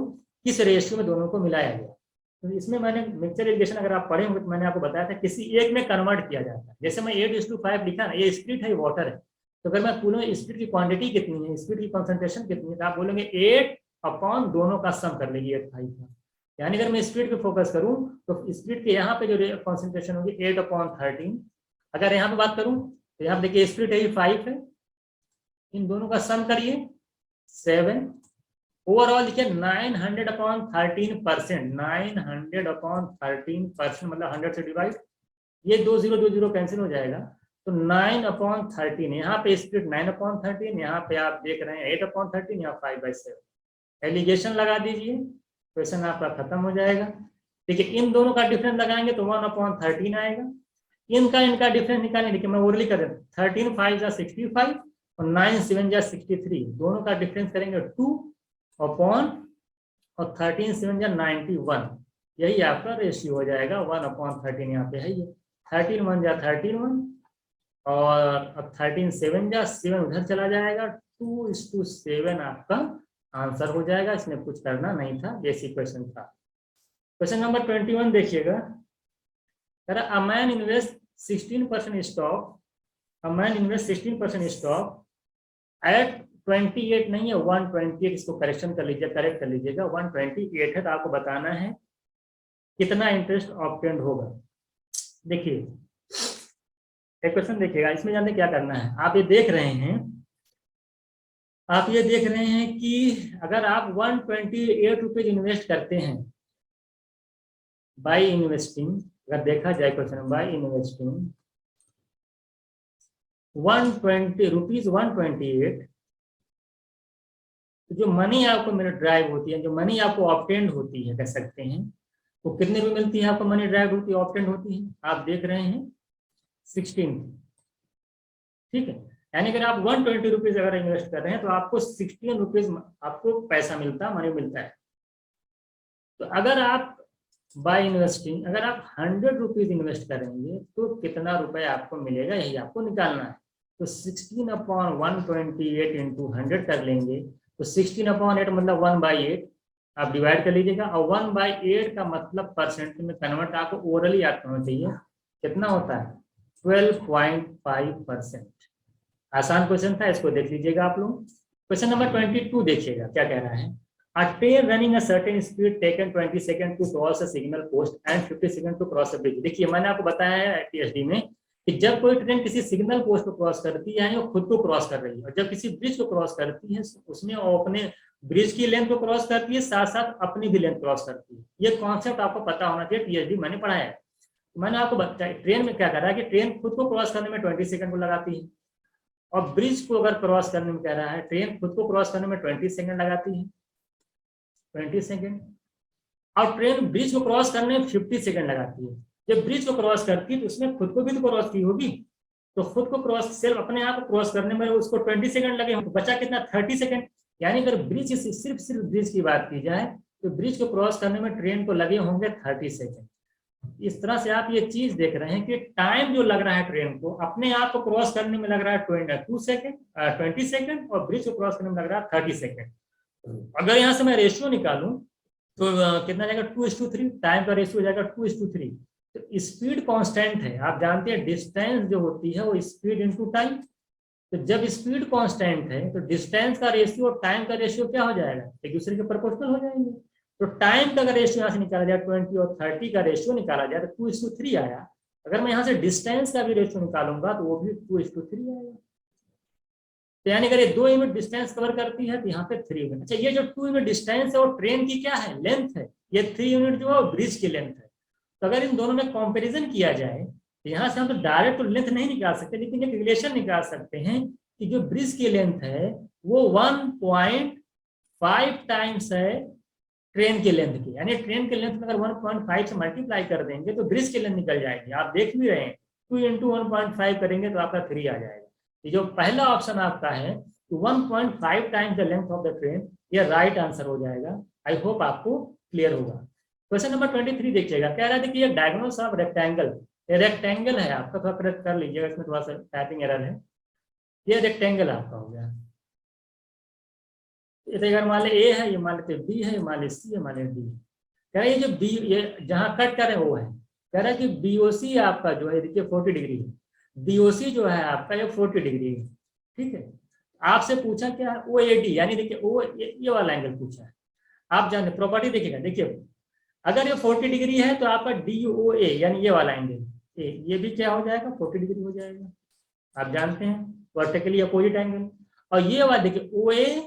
किस रेशियो में दोनों को मिलाया गया। तो इसमें मैंने मिक्सचर इक्वेशन अगर आप पढ़े होंगे तो मैंने आपको बताया था किसी एक में कन्वर्ट किया जाता है। जैसे मैं 8:5 लिखा ना, ये स्प्लिट है, वाटर है, तो अगर मैं पूरे स्प्लिट की क्वांटिटी कितनी है, स्प्लिट की कॉन्सेंट्रेशन कितनी है, तो आप बोलेंगे 8 अपॉन दोनों का सम कर लेंगे 8/5 का। यानी अगर मैं स्प्लिट पे फोकस करूं तो स्प्लिट के यहाँ पे जो कॉन्सेंट्रेशन होगी 8/13। अगर यहाँ पे बात करूं तो यहाँ पे देखिए स्प्लिट है 5 है, इन दोनों का सम करिए 7। ओवरऑल देखिए 900/13%, 900/13% मतलब 100 से डिवाइड, ये 2 0 2 0 कैंसिल हो जाएगा, तो 9/13, यहाँ पे स्प्लिट 9/13, यहाँ पे आप देख रहे हैं 8/13, यहाँ 5/7। एलिगेशन लगा दीजिए, क्वेश्चन आपका खत्म हो जाएगा। देखिए इन दोनों का डिफरेंस लगाएंगे तो 1/13 आएगा। इनका डिफरेंस निकालेंगे, देखिए मैं ओरली कर देता हूँ। 13 5 जा 65 और 9 7 जा 63, दोनों का डिफरेंस करेंगे 2/13 7 जा 91, यही आपका रेशियो हो जाएगा 1/13। यहाँ पे है ये 13 1 जा 13 और अब 13 7 जा 7 उधर चला जाएगा, 2:7 आपका आंसर हो जाएगा। इसमें कुछ करना नहीं था, बेसिक क्वेश्चन था। क्वेश्चन नंबर 21 देखिएगा, a man invest 16% stock, a man invest 16% stock at 28 नहीं है 128, इसको करेक्ट कर लीजिएगा 128 है, तो आपको बताना है कितना इंटरेस्ट ऑब्टेन्ड होगा। देखिए एक क्वेश्चन देखिएगा, इसमें जानते क्या करना है। आप ये देख रहे हैं कि अगर आप 128 रुपीज इन्वेस्ट करते हैं बाय इन्वेस्टिंग, अगर देखा जाए क्वेश्चन बाय इन्वेस्टिंग 128, जो मनी आपको मेरे ड्राइव होती है, जो मनी आपको ऑब्टेन्ड होती है, कह सकते हैं वो कितने रुपये मिलती है आपको मनी ड्राइव होती है, ऑब्टेन्ड होती है, आप देख रहे हैं 16। ठीक है, यानी अगर आप 120 रुपीज अगर इन्वेस्ट कर रहे हैं तो आपको 16 रुपीज आपको पैसा मिलता है, मनी मिलता है। तो अगर आप बाय इन्वेस्टिंग अगर आप 100 रुपीज इन्वेस्ट करेंगे तो कितना रुपए आपको मिलेगा, यही आपको निकालना है। तो 16/128 इंटू 100 कर लेंगे, तो 16/8 मतलब 1/8 आप डिवाइड कर लीजिएगा, और 1/8 का मतलब परसेंट में कन्वर्ट आपको ओरली याद होना चाहिए, कितना होता है 12.5%। आसान क्वेश्चन था, इसको देख लीजिएगा आप लोग। क्वेश्चन नंबर 22 देखिएगा क्या कह रहा है। A train running a certain speed taken 20 seconds to cross a signal post and 50 seconds to cross a bridge। देखिए मैंने आपको बताया है TSD में कि जब कोई ट्रेन किसी सिग्नल पोस्ट को क्रॉस करती है वो खुद को क्रॉस कर रही है, और जब किसी ब्रिज को क्रॉस करती है उसमें वो अपने ब्रिज की लेंथ को क्रॉस करती है, साथ साथ अपनी भी लेंथ क्रॉस करती है। ये कॉन्सेप्ट आपको पता होना चाहिए, TSD मैंने पढ़ाया है। मैंने आपको बताया ट्रेन में क्या कर रहा है कि ट्रेन खुद को क्रॉस करने में 20 सेकंड को लगाती है, और ब्रिज को अगर क्रॉस करने में कह रहा है ट्रेन खुद को क्रॉस करने में 20 सेकंड लगाती है, 20 सेकंड, और ट्रेन ब्रिज को क्रॉस करने में 50 सेकंड लगाती है। जब ब्रिज को क्रॉस करती है तो उसने खुद को भी तो क्रॉस की होगी, तो खुद को क्रॉस सिर्फ अपने आप को क्रॉस करने में उसको 20 सेकंड लगे, तो बचा कितना 30 सेकंड। यानी अगर ब्रिज सिर्फ ब्रिज की बात की जाए तो ब्रिज को क्रॉस करने में ट्रेन को लगे होंगे 30 सेकंड। इस तरह से आप ये चीज देख रहे हैं कि टाइम जो लग रहा है ट्रेन को अपने आप को क्रॉस करने में लग रहा है 20 सेकंड, और ब्रिज को क्रॉस करने में लग रहा है 30 सेकंड। अगर यहाँ से मैं रेशियो निकालूं तो कितना जाएगा 2:3, टाइम का रेशियो जाएगा 2:3। तो स्पीड कांस्टेंट है, आप जानते हैं डिस्टेंस जो होती है वो स्पीड इनटू टाइम। तो जब स्पीड कांस्टेंट है तो डिस्टेंस का रेशियो और टाइम का रेशियो क्या हो जाएगा, एक दूसरे के प्रोपोर्शनल हो जाएंगे। तो टाइम का अगर रेशियो यहाँ से निकाला जाए 20 और 30 का रेशियो निकाला जाए तो 2:3 आया। अगर मैं यहाँ से डिस्टेंस का भी रेशियो निकालूंगा तो वो भी 2:3 आएगा। तो यानी अगर ये 2 यूनिट डिस्टेंस कवर करती है तो यहाँ पे 3 यूनिट। अच्छा, ये जो 2 यूनिट डिस्टेंस है वो ट्रेन की क्या है, लेंथ है। ये 3 यूनिट जो है ब्रिज की लेंथ है। तो अगर इन दोनों में कंपैरिजन किया जाए तो यहाँ से हम तो डायरेक्ट तो लेंथ नहीं निकाल सकते, लेकिन एक रिलेशन निकाल सकते हैं कि जो ब्रिज की लेंथ है वो 1.5 टाइम्स है ट्रेन की लेंथ की। यानी ट्रेन की लेंथ में अगर 1.5 से मल्टीप्लाई कर देंगे तो ब्रिज की लेंथ निकल जाएगी। आप देख भी रहे हैं 2 × 1.5 करेंगे तो आपका 3 आ जाएगा। ये जो पहला ऑप्शन आपका है 1.5 times the length of the train, ये राइट आंसर हो जाएगा। आई होप आपको क्लियर होगा। क्वेश्चन नंबर 23 देखिएगा, कह रहा है कि ये डायगोनल्स ऑफ रेक्टेंगल, ये रेक्टेंगल है आपका, थोड़ा करेक्ट कर लीजिएगा, इसमें थोड़ा सा टाइपिंग एरर है। ये रेक्टेंगल आपका हो गया। अगर मान ली ए है, ये मान लेते बी है, ये मान ली सी है, मान ली डी। कह रहा है ये जो बी, ये जहाँ कट करे वो है, कह रहा है कि बीओसी आपका जो है देखिए 40 डिग्री है। बीओसी जो है आपका ये 40 डिग्री है। ठीक है, आपसे पूछा क्या है ओएडी, यानी देखिए ओ ये वाला एंगल पूछा है। आप जाने प्रॉपर्टी देखिएगा, देखिए अगर ये 40 डिग्री है तो आपका DOA यानी ये वाला एंगल ये भी क्या हो जाएगा 40 डिग्री हो जाएगा। आप जानते हैं वर्टिकली अपोजिट एंगल। और ये वाला देखिए OA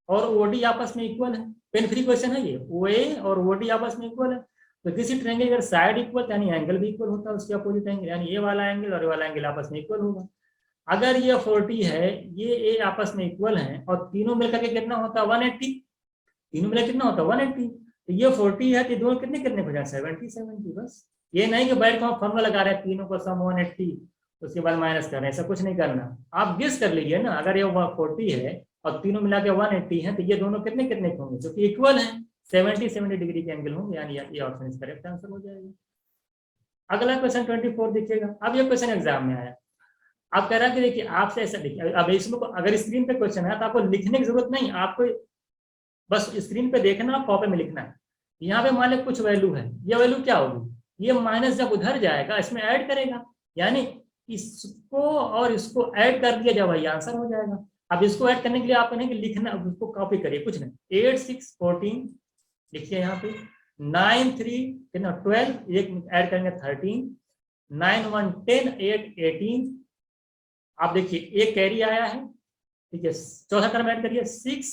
और OD आपस में इक्वल है, पेन फ्री क्वेश्चन है ये, OA और OD आपस में इक्वल है। तो किसी ट्रायंगल अगर साइड इक्वल यानी एंगल भी इक्वल होता है उसके अपोजिट एंगल, यानी ये वाला एंगल और ये वाला एंगल आपस में इक्वल होगा। अगर ये 40 है, ये आपस में इक्वल है और तीनों मिलकर के कितना होता है 180, तीनों मिलकर कितना होता है 180। तो ये 40 है तो दोनों कितने कितने हो जाए 70 70। बस ये नहीं कि बैठ को फॉर्मूला लगा रहे हैं तीनों को सम 180 उसके बाद माइनस कर रहे हैं, ऐसा कुछ नहीं करना। आप गेस कर लीजिए ना, अगर ये 40 है और तीनों मिला के 180 है तो ये दोनों कितने कितने होंगे, जो कि इक्वल है 70 डिग्री के एंगल होंगे, यानी ये ऑप्शन इस करेक्ट आंसर हो जाएगा। अगला क्वेश्चन 24 देखिएगा। अब ये क्वेश्चन एग्जाम में आया, आप कह रहा है कि देखिए आपसे ऐसा देखिए, अब इसमें अगर स्क्रीन पे क्वेश्चन है तो आपको लिखने की जरूरत नहीं, आपको बस स्क्रीन पे देखना और कॉपी में लिखना है। यहाँ पे मान लो कुछ वैल्यू है, ये वैल्यू क्या होगी, ये माइनस जब उधर जाएगा इसमें ऐड करेगा, यानी इसको और इसको ऐड कर दिया जाए वही आंसर हो जाएगा। अब इसको ऐड करने के लिए आपको नहीं कि लिखना, उसको कॉपी करिए, कुछ नहीं। 8 6 14 लिखिए यहाँ पे, 9 3 कितना 12, एक ऐड करेंगे 13, 9 1 10, 8 18। आप देखिए एक कैरी आया है, ठीक है, चौथा टर्म ऐड करिए 6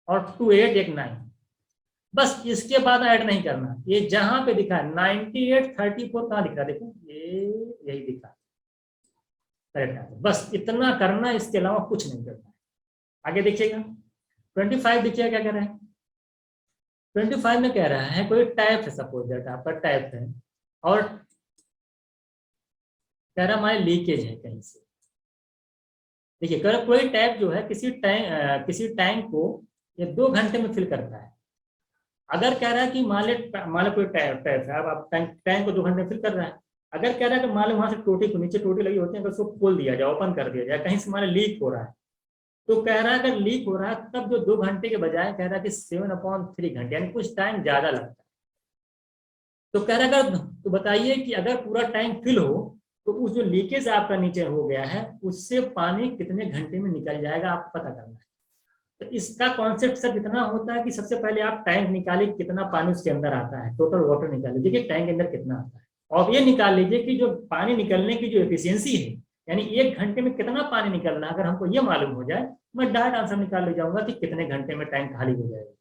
और 2 8 एक 9। बस इसके बाद ऐड नहीं करना, ये जहां पे दिखा है 98 34 कहाँ दिख रहा है, देखो ये यही दिखा करेक्ट है। बस इतना करना, इसके अलावा कुछ नहीं करना है। आगे देखिएगा 25 देखिएगा क्या कह रहा है। 25 में कह रहा है कोई टाइप है, सपोज दैट आपका टाइप है और कह रहा हमारे लीकेज है कहीं से। देखिए कोई टैप जो है किसी टैंक को ये 2 घंटे में फिल करता है। अगर कह रहा है कि मान लो कोई टैप है, अब आप टैंक को 2 घंटे में फिल कर रहा है। अगर कह रहा है कि मान लो वहां से टोटी को नीचे टोटी लगी होती है, अगर उसको खोल दिया जाए, ओपन कर दिया जाए, कहीं से मान लो लीक हो रहा है, तो कह रहा है अगर लीक हो रहा है तब जो 2 घंटे के बजाय कह रहा है कि 7/3 घंटे, यानी कुछ टाइम ज्यादा लगता है। तो कह रहा है तो बताइए कि अगर पूरा टैंक फिल हो तो उस जो लीकेज आपका नीचे हो गया है उससे पानी कितने घंटे में निकल जाएगा, आपको पता करना है। तो इसका कॉन्सेप्ट सर इतना होता है कि सबसे पहले आप टैंक निकालिए कितना पानी उसके अंदर आता है, टोटल वाटर निकाल लीजिए कि टैंक के अंदर कितना आता है, और ये निकाल लीजिए कि जो पानी निकलने की जो एफिशिएंसी है, यानी 1 घंटे में कितना पानी निकलना है। अगर हमको ये मालूम हो जाए मैं डायरेक्ट आंसर निकाल ले जाऊंगा कि कितने घंटे में टैंक खाली हो जाएगा।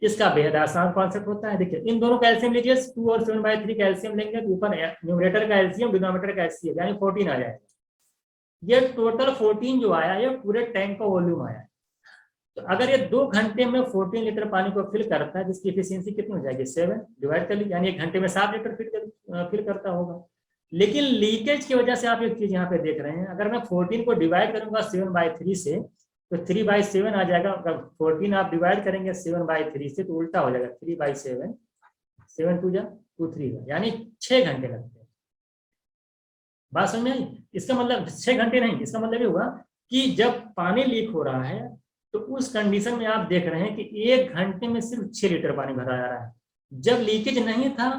इसका बेहद आसान कॉन्सेप्ट होता है। देखिए इन दोनों का एलसीएम लीजिए, 2 और 7/3 का एलसीएम लेंगे तो ऊपर न्यूमरेटर का एलसीएम डिनोमिनेटर का एलसीएम यानी 14 आ जाएगा। ये टोटल 14 जो आया ये पूरे टैंक का वॉल्यूम आया। तो अगर ये 2 घंटे में 14 लीटर पानी को फिल करता है, जिसकी एफिशिएंसी कितनी हो जाएगी 7 डिवाइड कर लीजिए, यानी 1 घंटे में 7 लीटर फिल करता होगा। लेकिन लीकेज की वजह से आप एक चीज यहाँ पे देख रहे हैं, अगर मैं 14 को डिवाइड करूंगा 7/3 से तो 3/7 आ जाएगा। अगर 14 आप डिवाइड करेंगे 7/3 से तो उल्टा हो जाएगा 3/7, 7 2 2 3, यानी 6 घंटे लगते हैं। बात समझ में आई? इसका मतलब 6 घंटे नहीं, इसका मतलब ये हुआ कि जब पानी लीक हो रहा है तो उस कंडीशन में आप देख रहे हैं कि 1 घंटे में सिर्फ 6 लीटर पानी भरा जा रहा है। जब लीकेज नहीं था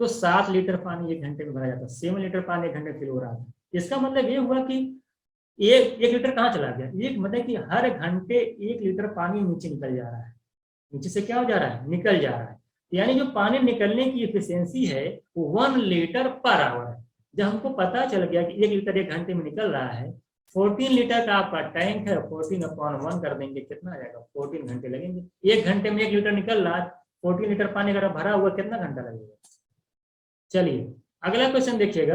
तो 7 लीटर पानी 1 घंटे में भरा जाता, 7 लीटर पानी 1 घंटे में फिल हो रहा था। इसका मतलब ये हुआ कि एक लीटर कहाँ चला गया, एक मतलब कि हर घंटे 1 लीटर पानी नीचे निकल जा रहा है। नीचे से क्या हो जा रहा है, निकल जा रहा है। यानी जो पानी निकलने की एफिशिएंसी है वो 1 लीटर पर आवर है। जब हमको पता चल गया कि 1 लीटर 1 घंटे में निकल रहा है, 14 लीटर का आपका टैंक है, 14/1 कर देंगे कितना आ जाएगा, 14 घंटे लगेंगे। 1 घंटे में 1 लीटर निकल रहा है, 14 लीटर पानी अगर भरा हुआ कितना घंटा लगेगा। चलिए अगला क्वेश्चन देखिएगा।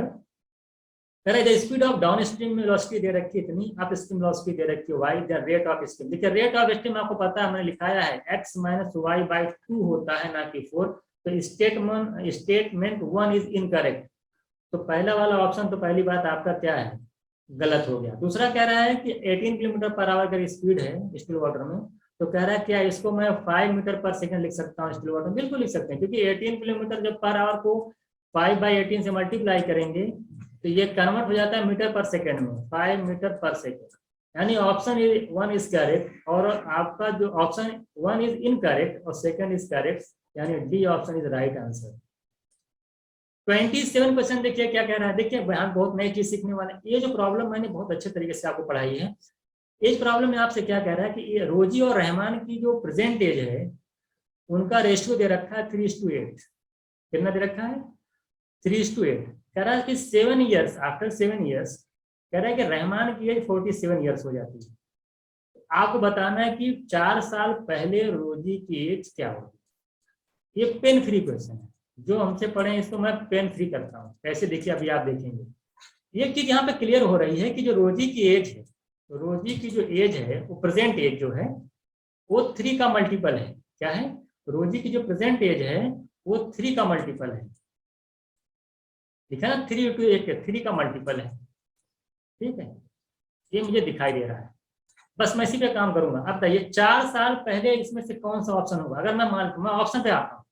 कह रहा है speed of down stream velocity दे रखी है इतनी, अप स्ट्रीम वेलोसिटी दे रखी है y, the rate of stream. देखिए रेट ऑफ स्ट्रीम आपको पता है, मैंने लिखाया है x - y/2 होता है ना कि 4। तो स्टेटमेंट 1 इज इनकरेक्ट। तो पहला वाला ऑप्शन तो पहली बात आपका क्या है, गलत हो गया। दूसरा कह रहा है कि 18 किलोमीटर पर आवर का स्पीड है स्टिल वाटर में, तो कह रहा है क्या इसको मैं 5 मीटर पर सेकंड लिख सकता हूँ स्टिल वाटर में? बिल्कुल लिख सकते हैं, क्योंकि 18 किलोमीटर जब पर आवर को 5/18 से मल्टीप्लाई करेंगे तो ये कन्वर्ट हो जाता है मीटर पर सेकंड में, 5 मीटर पर सेकंड। यानी ऑप्शन 1 इज करेक्ट और आपका जो ऑप्शन 1 इज इनकरेक्ट और सेकंड इज करेक्ट, यानी D option is right answer. 27 question देखिए क्या कह रहा है। देखिए यहाँ बहुत नई चीज सीखने वाले। ये जो प्रॉब्लम मैंने बहुत अच्छे तरीके से आपको पढ़ाई है। इस प्रॉब्लम में आपसे क्या कह रहा है कि ये रोजी और रहमान की जो प्रेजेंट एज है उनका रेशियो दे रखा है 3:8। कितना दे रखा है, 3:8। कह रहा है कि 7 ईयर्स आफ्टर 7 ईयर्स कह रहा है कि रहमान की एज 47 ईयर्स हो जाती है। आपको बताना है कि 4 साल पहले रोजी की एज क्या होगी। ये पेन फ्री क्वेश्चन है, जो हमसे पढ़े इसको मैं पेन फ्री करता हूँ। कैसे देखिए अभी आप देखेंगे। एक चीज यहाँ पे क्लियर हो रही है कि जो रोजी की एज है, रोजी की जो एज है वो प्रेजेंट एज जो है वो 3 का मल्टीपल है। क्या है? रोजी की जो प्रेजेंट एज है वो 3 का मल्टीपल है। लिखा ना 3 इंटू 8 3 का मल्टीपल है। ठीक है, ये मुझे दिखाई दे रहा है। बस मैं इसी पे काम करूंगा। अब बताइए 4 साल पहले इसमें से कौन सा ऑप्शन होगा? अगर मैं ऑप्शन पे आता हूँ,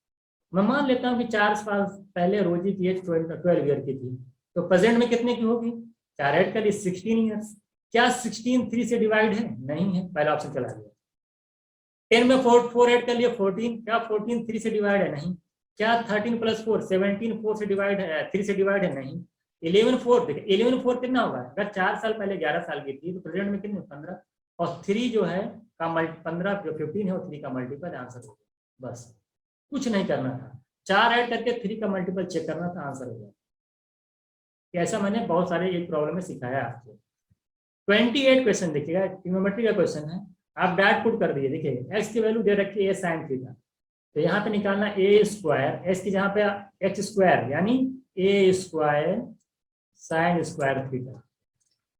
मैं मान लेता हूँ कि 4 साल पहले रोजी की एज 12 ईयर की थी, तो प्रेजेंट में कितने की होगी? 4 ऐड कर लिए 16 ईयर्स। क्या 16 3 से डिवाइड है? नहीं है, पहला ऑप्शन चला गया। 10 में 4 ऐड कर लिए 14, क्या 14 3 से डिवाइड है? नहीं। क्या 13 प्लस 4 17 4 से डिवाइड है? 3 से डिवाइड है? नहीं। 11 4 देखिए 11 4 कितना होगा? अगर 4 साल पहले 11 साल की थी तो प्रेजेंट में कितने? 15। और 3 जो है का 15 जो 15 है वो 3 का मल्टीपल आंसर हो गया। बस कुछ नहीं करना था, 4 ऐड करके 3 का मल्टीपल चेक करना था, आंसर हो गया। ऐसा मैंने बहुत सारे एक प्रॉब्लम में सिखाया आपको। 28 क्वेश्चन देखिएगा, ट्रिग्नोमेट्री का क्वेश्चन है। आप डाट पुट कर दिए, देखिए एक्स की वैल्यू दे रखी है साइन थीटा, तो यहाँ पे निकालना ए स्क्वायर, एस की जहाँ पे एक्स स्क्वायर यानी a square sine square theta,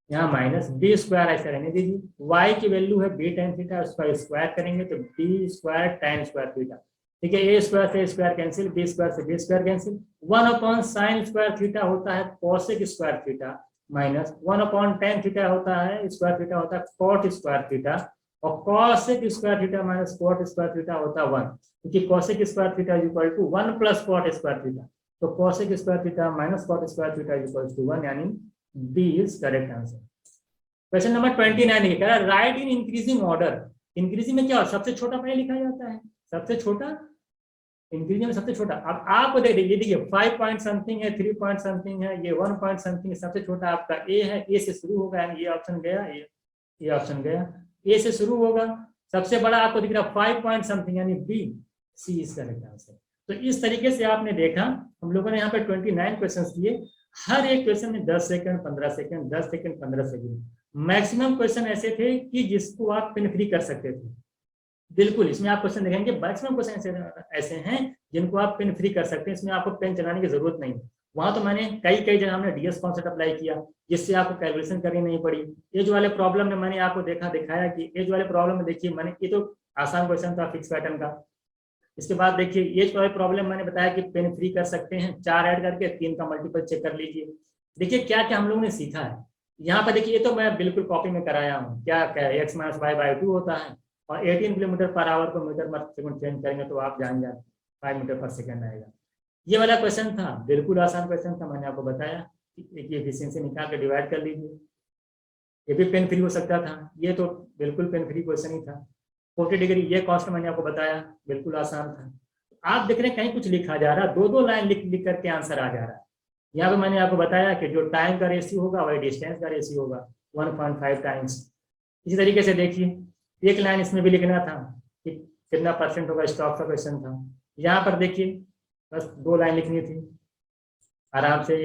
यहाँ माइनस बी स्क्वायर ऐसे रहने दीजिए। वाई की वैल्यू है बी टेन थीटा, उसका स्क्वायर करेंगे तो b square tan square theta. ठीक है, ए स्क्वायर से स्क्वायर कैंसिल, बी स्क्वायर से b square cancel. 1 sine square theta होता है cosec square theta, minus 1 tan theta होता है स्क्वायर थीटा होता है कॉट स्क्वायर थीटा, और cosec square theta minus cot square theta होता है 1, क्योंकि cosec square theta is equal to 1 plus cot square theta, तो cosec square theta minus cot square theta is equal to 1, यानी B is correct answer. Question number 29 कह रहा है write in increasing order. Increasing में क्या सबसे छोटा पहले लिखा जाता है, सबसे छोटा, इंक्रीजिंग में सबसे छोटा। अब आपको देख लीजिए, देखिए 5 पॉइंट समथिंग है, 3 पॉइंट समथिंग है, ये 1 पॉइंट समथिंग है, सबसे छोटा आपका ए है, ए से शुरू होगा, ये ऑप्शन गया, ये ऑप्शन गया, ए से शुरू होगा। सबसे बड़ा आपको दिख रहा 5 पॉइंट समथिंग यानी B, C is correct answer. तो इस तरीके से आपने देखा, हम लोगों ने यहाँ पे 29 क्वेश्चन दिए, हर एक क्वेश्चन में 10 second 15 second 10 second 15 second. Maximum question ऐसे थे कि जिसको आप पिन फ्री कर सकते थे। बिल्कुल, इसमें आप क्वेश्चन देखेंगे मैक्सिमम क्वेश्चन ऐसे हैं जिनको आप पेन फ्री कर सकते हैं, इसमें आपको पेन चलाने की जरूरत नहीं। वहां तो मैंने कई जगह हमने डीएस कॉन्सेप्ट अप्लाई किया जिससे आपको कैलकुलेशन करनी नहीं पड़ी। एज वाले प्रॉब्लम में मैंने आपको दिखाया कि एज वाले प्रॉब्लम में देखिए मैंने, ये तो आसान क्वेश्चन था फिक्स पैटर्न का। इसके बाद देखिए एज वाले प्रॉब्लम मैंने बताया कि पेन फ्री कर सकते हैं, 4 ऐड करके 3 का मल्टीपल चेक कर लीजिए। देखिए क्या क्या हम लोगों ने सीखा है यहाँ पर। देखिए ये तो मैं बिल्कुल कॉपी में कराया हूँ, क्या एक्स माइनस वाई बाई 2 होता है, और 18 किलोमीटर पर आवर को मीटर पर सेकंड चेंज करेंगे तो आप जान जाए 5 मीटर पर सेकंड आएगा। ये वाला क्वेश्चन था, बिल्कुल आसान क्वेश्चन था, मैंने आपको बताया कि एफिशिएंसी निकाल के डिवाइड कर लीजिए। ये भी पेन फ्री हो सकता था, ये तो बिल्कुल पेन फ्री क्वेश्चन ही था। 40 डिग्री ये कॉस्ट मैंने आपको बताया, बिल्कुल आसान था। आप देख रहे हैं कहीं कुछ लिखा जा रहा है, 2 लाइन लिख करके आंसर आ जा रहा है। यहाँ पे मैंने आपको बताया कि जो टाइम का रेशियो होगा वही डिस्टेंस का रेशियो होगा 1.5 टाइम्स। इसी तरीके से देखिए एक लाइन इसमें भी लिखना था कि कितना परसेंट होगा, स्टॉक का क्वेश्चन था। यहाँ पर देखिए बस 2 लाइन लिखनी थी, आराम से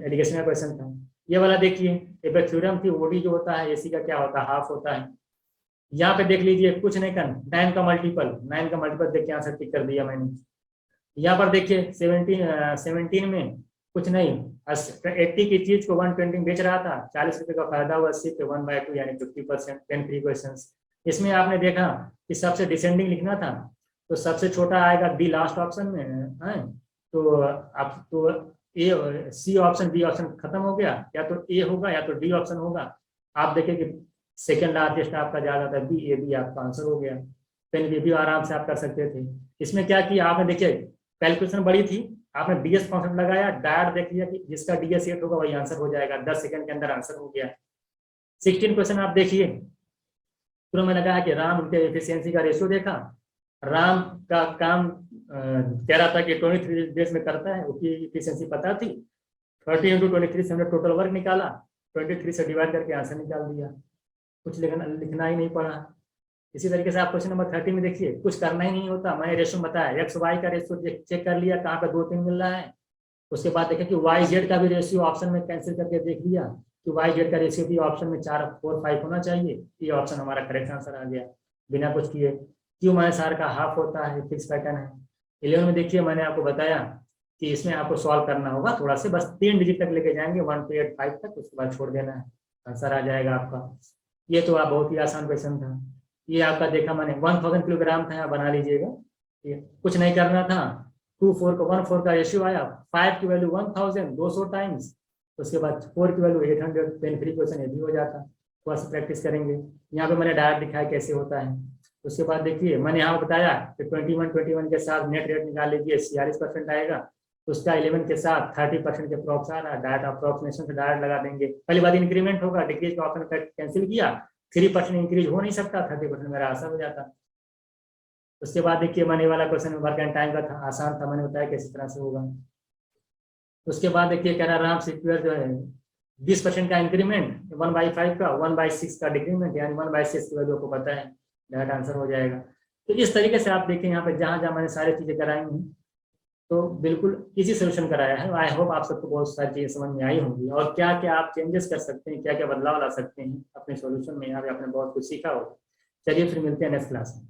एलिगेशन का क्वेश्चन था। ये वाला देखिए एक थ्योरम थी, ओडी जो होता है एसी का क्या होता है, हाफ होता है। यहाँ पे देख लीजिए कुछ नहीं करना, 9 का मल्टीपल देख के आंसर टिक कर दिया मैंने। यहाँ पर देखिए 17 में कुछ नहीं, 80 की चीज को 120 बेच रहा था, 40 रुपए का फायदा हुआ, 80 पे 1/2 यानी 50%, पेन फ्री क्वेश्चन। इसमें आपने देखा कि सबसे डिसेंडिंग लिखना था, तो सबसे छोटा आएगा डी लास्ट ऑप्शन में है, तो आप तो ए सी ऑप्शन बी ऑप्शन खत्म हो गया, या तो ए होगा या तो डी ऑप्शन होगा। आप देखें कि सेकेंड लार्जेस्ट आपका ज्यादा था बी, ए बी आपका आंसर हो गया। पेन भी आराम से आप कर सकते थे। इसमें क्या किया आपने, देखिए कैलकुलेशन बड़ी थी, आपने डीएस कॉन्सेप्ट लगाया, डायरेक्ट देख लिया कि जिसका डीएस 8 होगा वही आंसर हो जाएगा, 10 सेकंड के अंदर आंसर हो गया। 16 क्वेश्चन आप देखिए, तुरंत मैं लगाया कि राम उनके एफिशिएंसी का रेशियो देखा, राम का काम कह रहा था कि 23 डेज में करता है, उसकी एफिशिएंसी पता थी, 30 इंटू 23 से हमने टोटल वर्क निकाला, 23 से डिवाइड करके आंसर निकाल दिया, कुछ लिखना ही नहीं पड़ा। इसी तरीके से आप क्वेश्चन नंबर 30 में देखिए कुछ करना ही नहीं होता, मैंने रेशियो बताया, एक्स वाई का रेशियो चेक कर लिया कहाँ पे 2 3 मिल रहा है। उसके बाद देखा कि वाई जेड का भी रेशियो ऑप्शन में कैंसिल करके देख लिया कि वाई जेड का रेशियो भी ऑप्शन में 4 4 5 होना चाहिए, ये ऑप्शन हमारा करेक्ट आंसर आ गया बिना कुछ किए। क्यू माइनस आर का हाफ होता है, फिक्स पैटर्न है। 11 में देखिए मैंने आपको बताया कि इसमें आपको सॉल्व करना होगा थोड़ा से, बस 3 डिजिट तक लेके जाएंगे 1 to 8 5 तक, उसके बाद छोड़ देना है, आंसर आ जाएगा आपका। ये तो आप बहुत ही आसान क्वेश्चन था। ये आपका देखा मैंने 1000 किलोग्राम था, यहाँ बना लीजिएगा, ये कुछ नहीं करना था। 2 4 का 1 4 का रेशियो आया, 5 की वैल्यू 1000 200 टाइम्स, उसके बाद 4 की वैल्यू 800, पेन फ्री क्वेश्चन ये भी हो जाता। थोड़ा सा प्रैक्टिस करेंगे। यहाँ पे मैंने डायरेक्ट दिखाया कैसे होता है। उसके बाद देखिए मैंने यहाँ बताया कि 21 के साथ नेट रेट निकाल लीजिए, 46% आएगा। उसका 11 के साथ 30% के अप्रॉक्स आ रहा है, डायरेक्ट अप्रॉक्सीमेशन से डायरेक्ट लगा देंगे। पहली बात इंक्रीमेंट होगा, डिक्रीज का ऑप्शन कैंसिल किया, 3% इंक्रीज हो नहीं सकता, 30% मेरा आंसर हो जाता। उसके बाद देखिए मनी वाला क्वेश्चन वर्क एंड टाइम का था, आसान था, मैंने बताया किस तरह से होगा। उसके बाद देखिए कह रहा राम सिक्योर जो है 20% का इंक्रीमेंट, 1/5 का, 1/6 का डिक्रीमेंट, यानी 1/6 की वैल्यू को पता है, डायरेक्ट आंसर हो जाएगा। तो इस तरीके से आप देखें यहाँ पे जहाँ जहाँ मैंने सारी चीजें कराई हैं, तो बिल्कुल इजी सोल्यूशन कराया है। आई होप आप सबको बहुत सारी चीजें समझ में आई होंगी, और क्या क्या आप चेंजेस कर सकते हैं, क्या क्या बदलाव ला सकते हैं अपने सोल्यूशन में, यहाँ पे आपने बहुत कुछ सीखा होगा। चलिए फिर मिलते हैं नेक्स्ट क्लास में।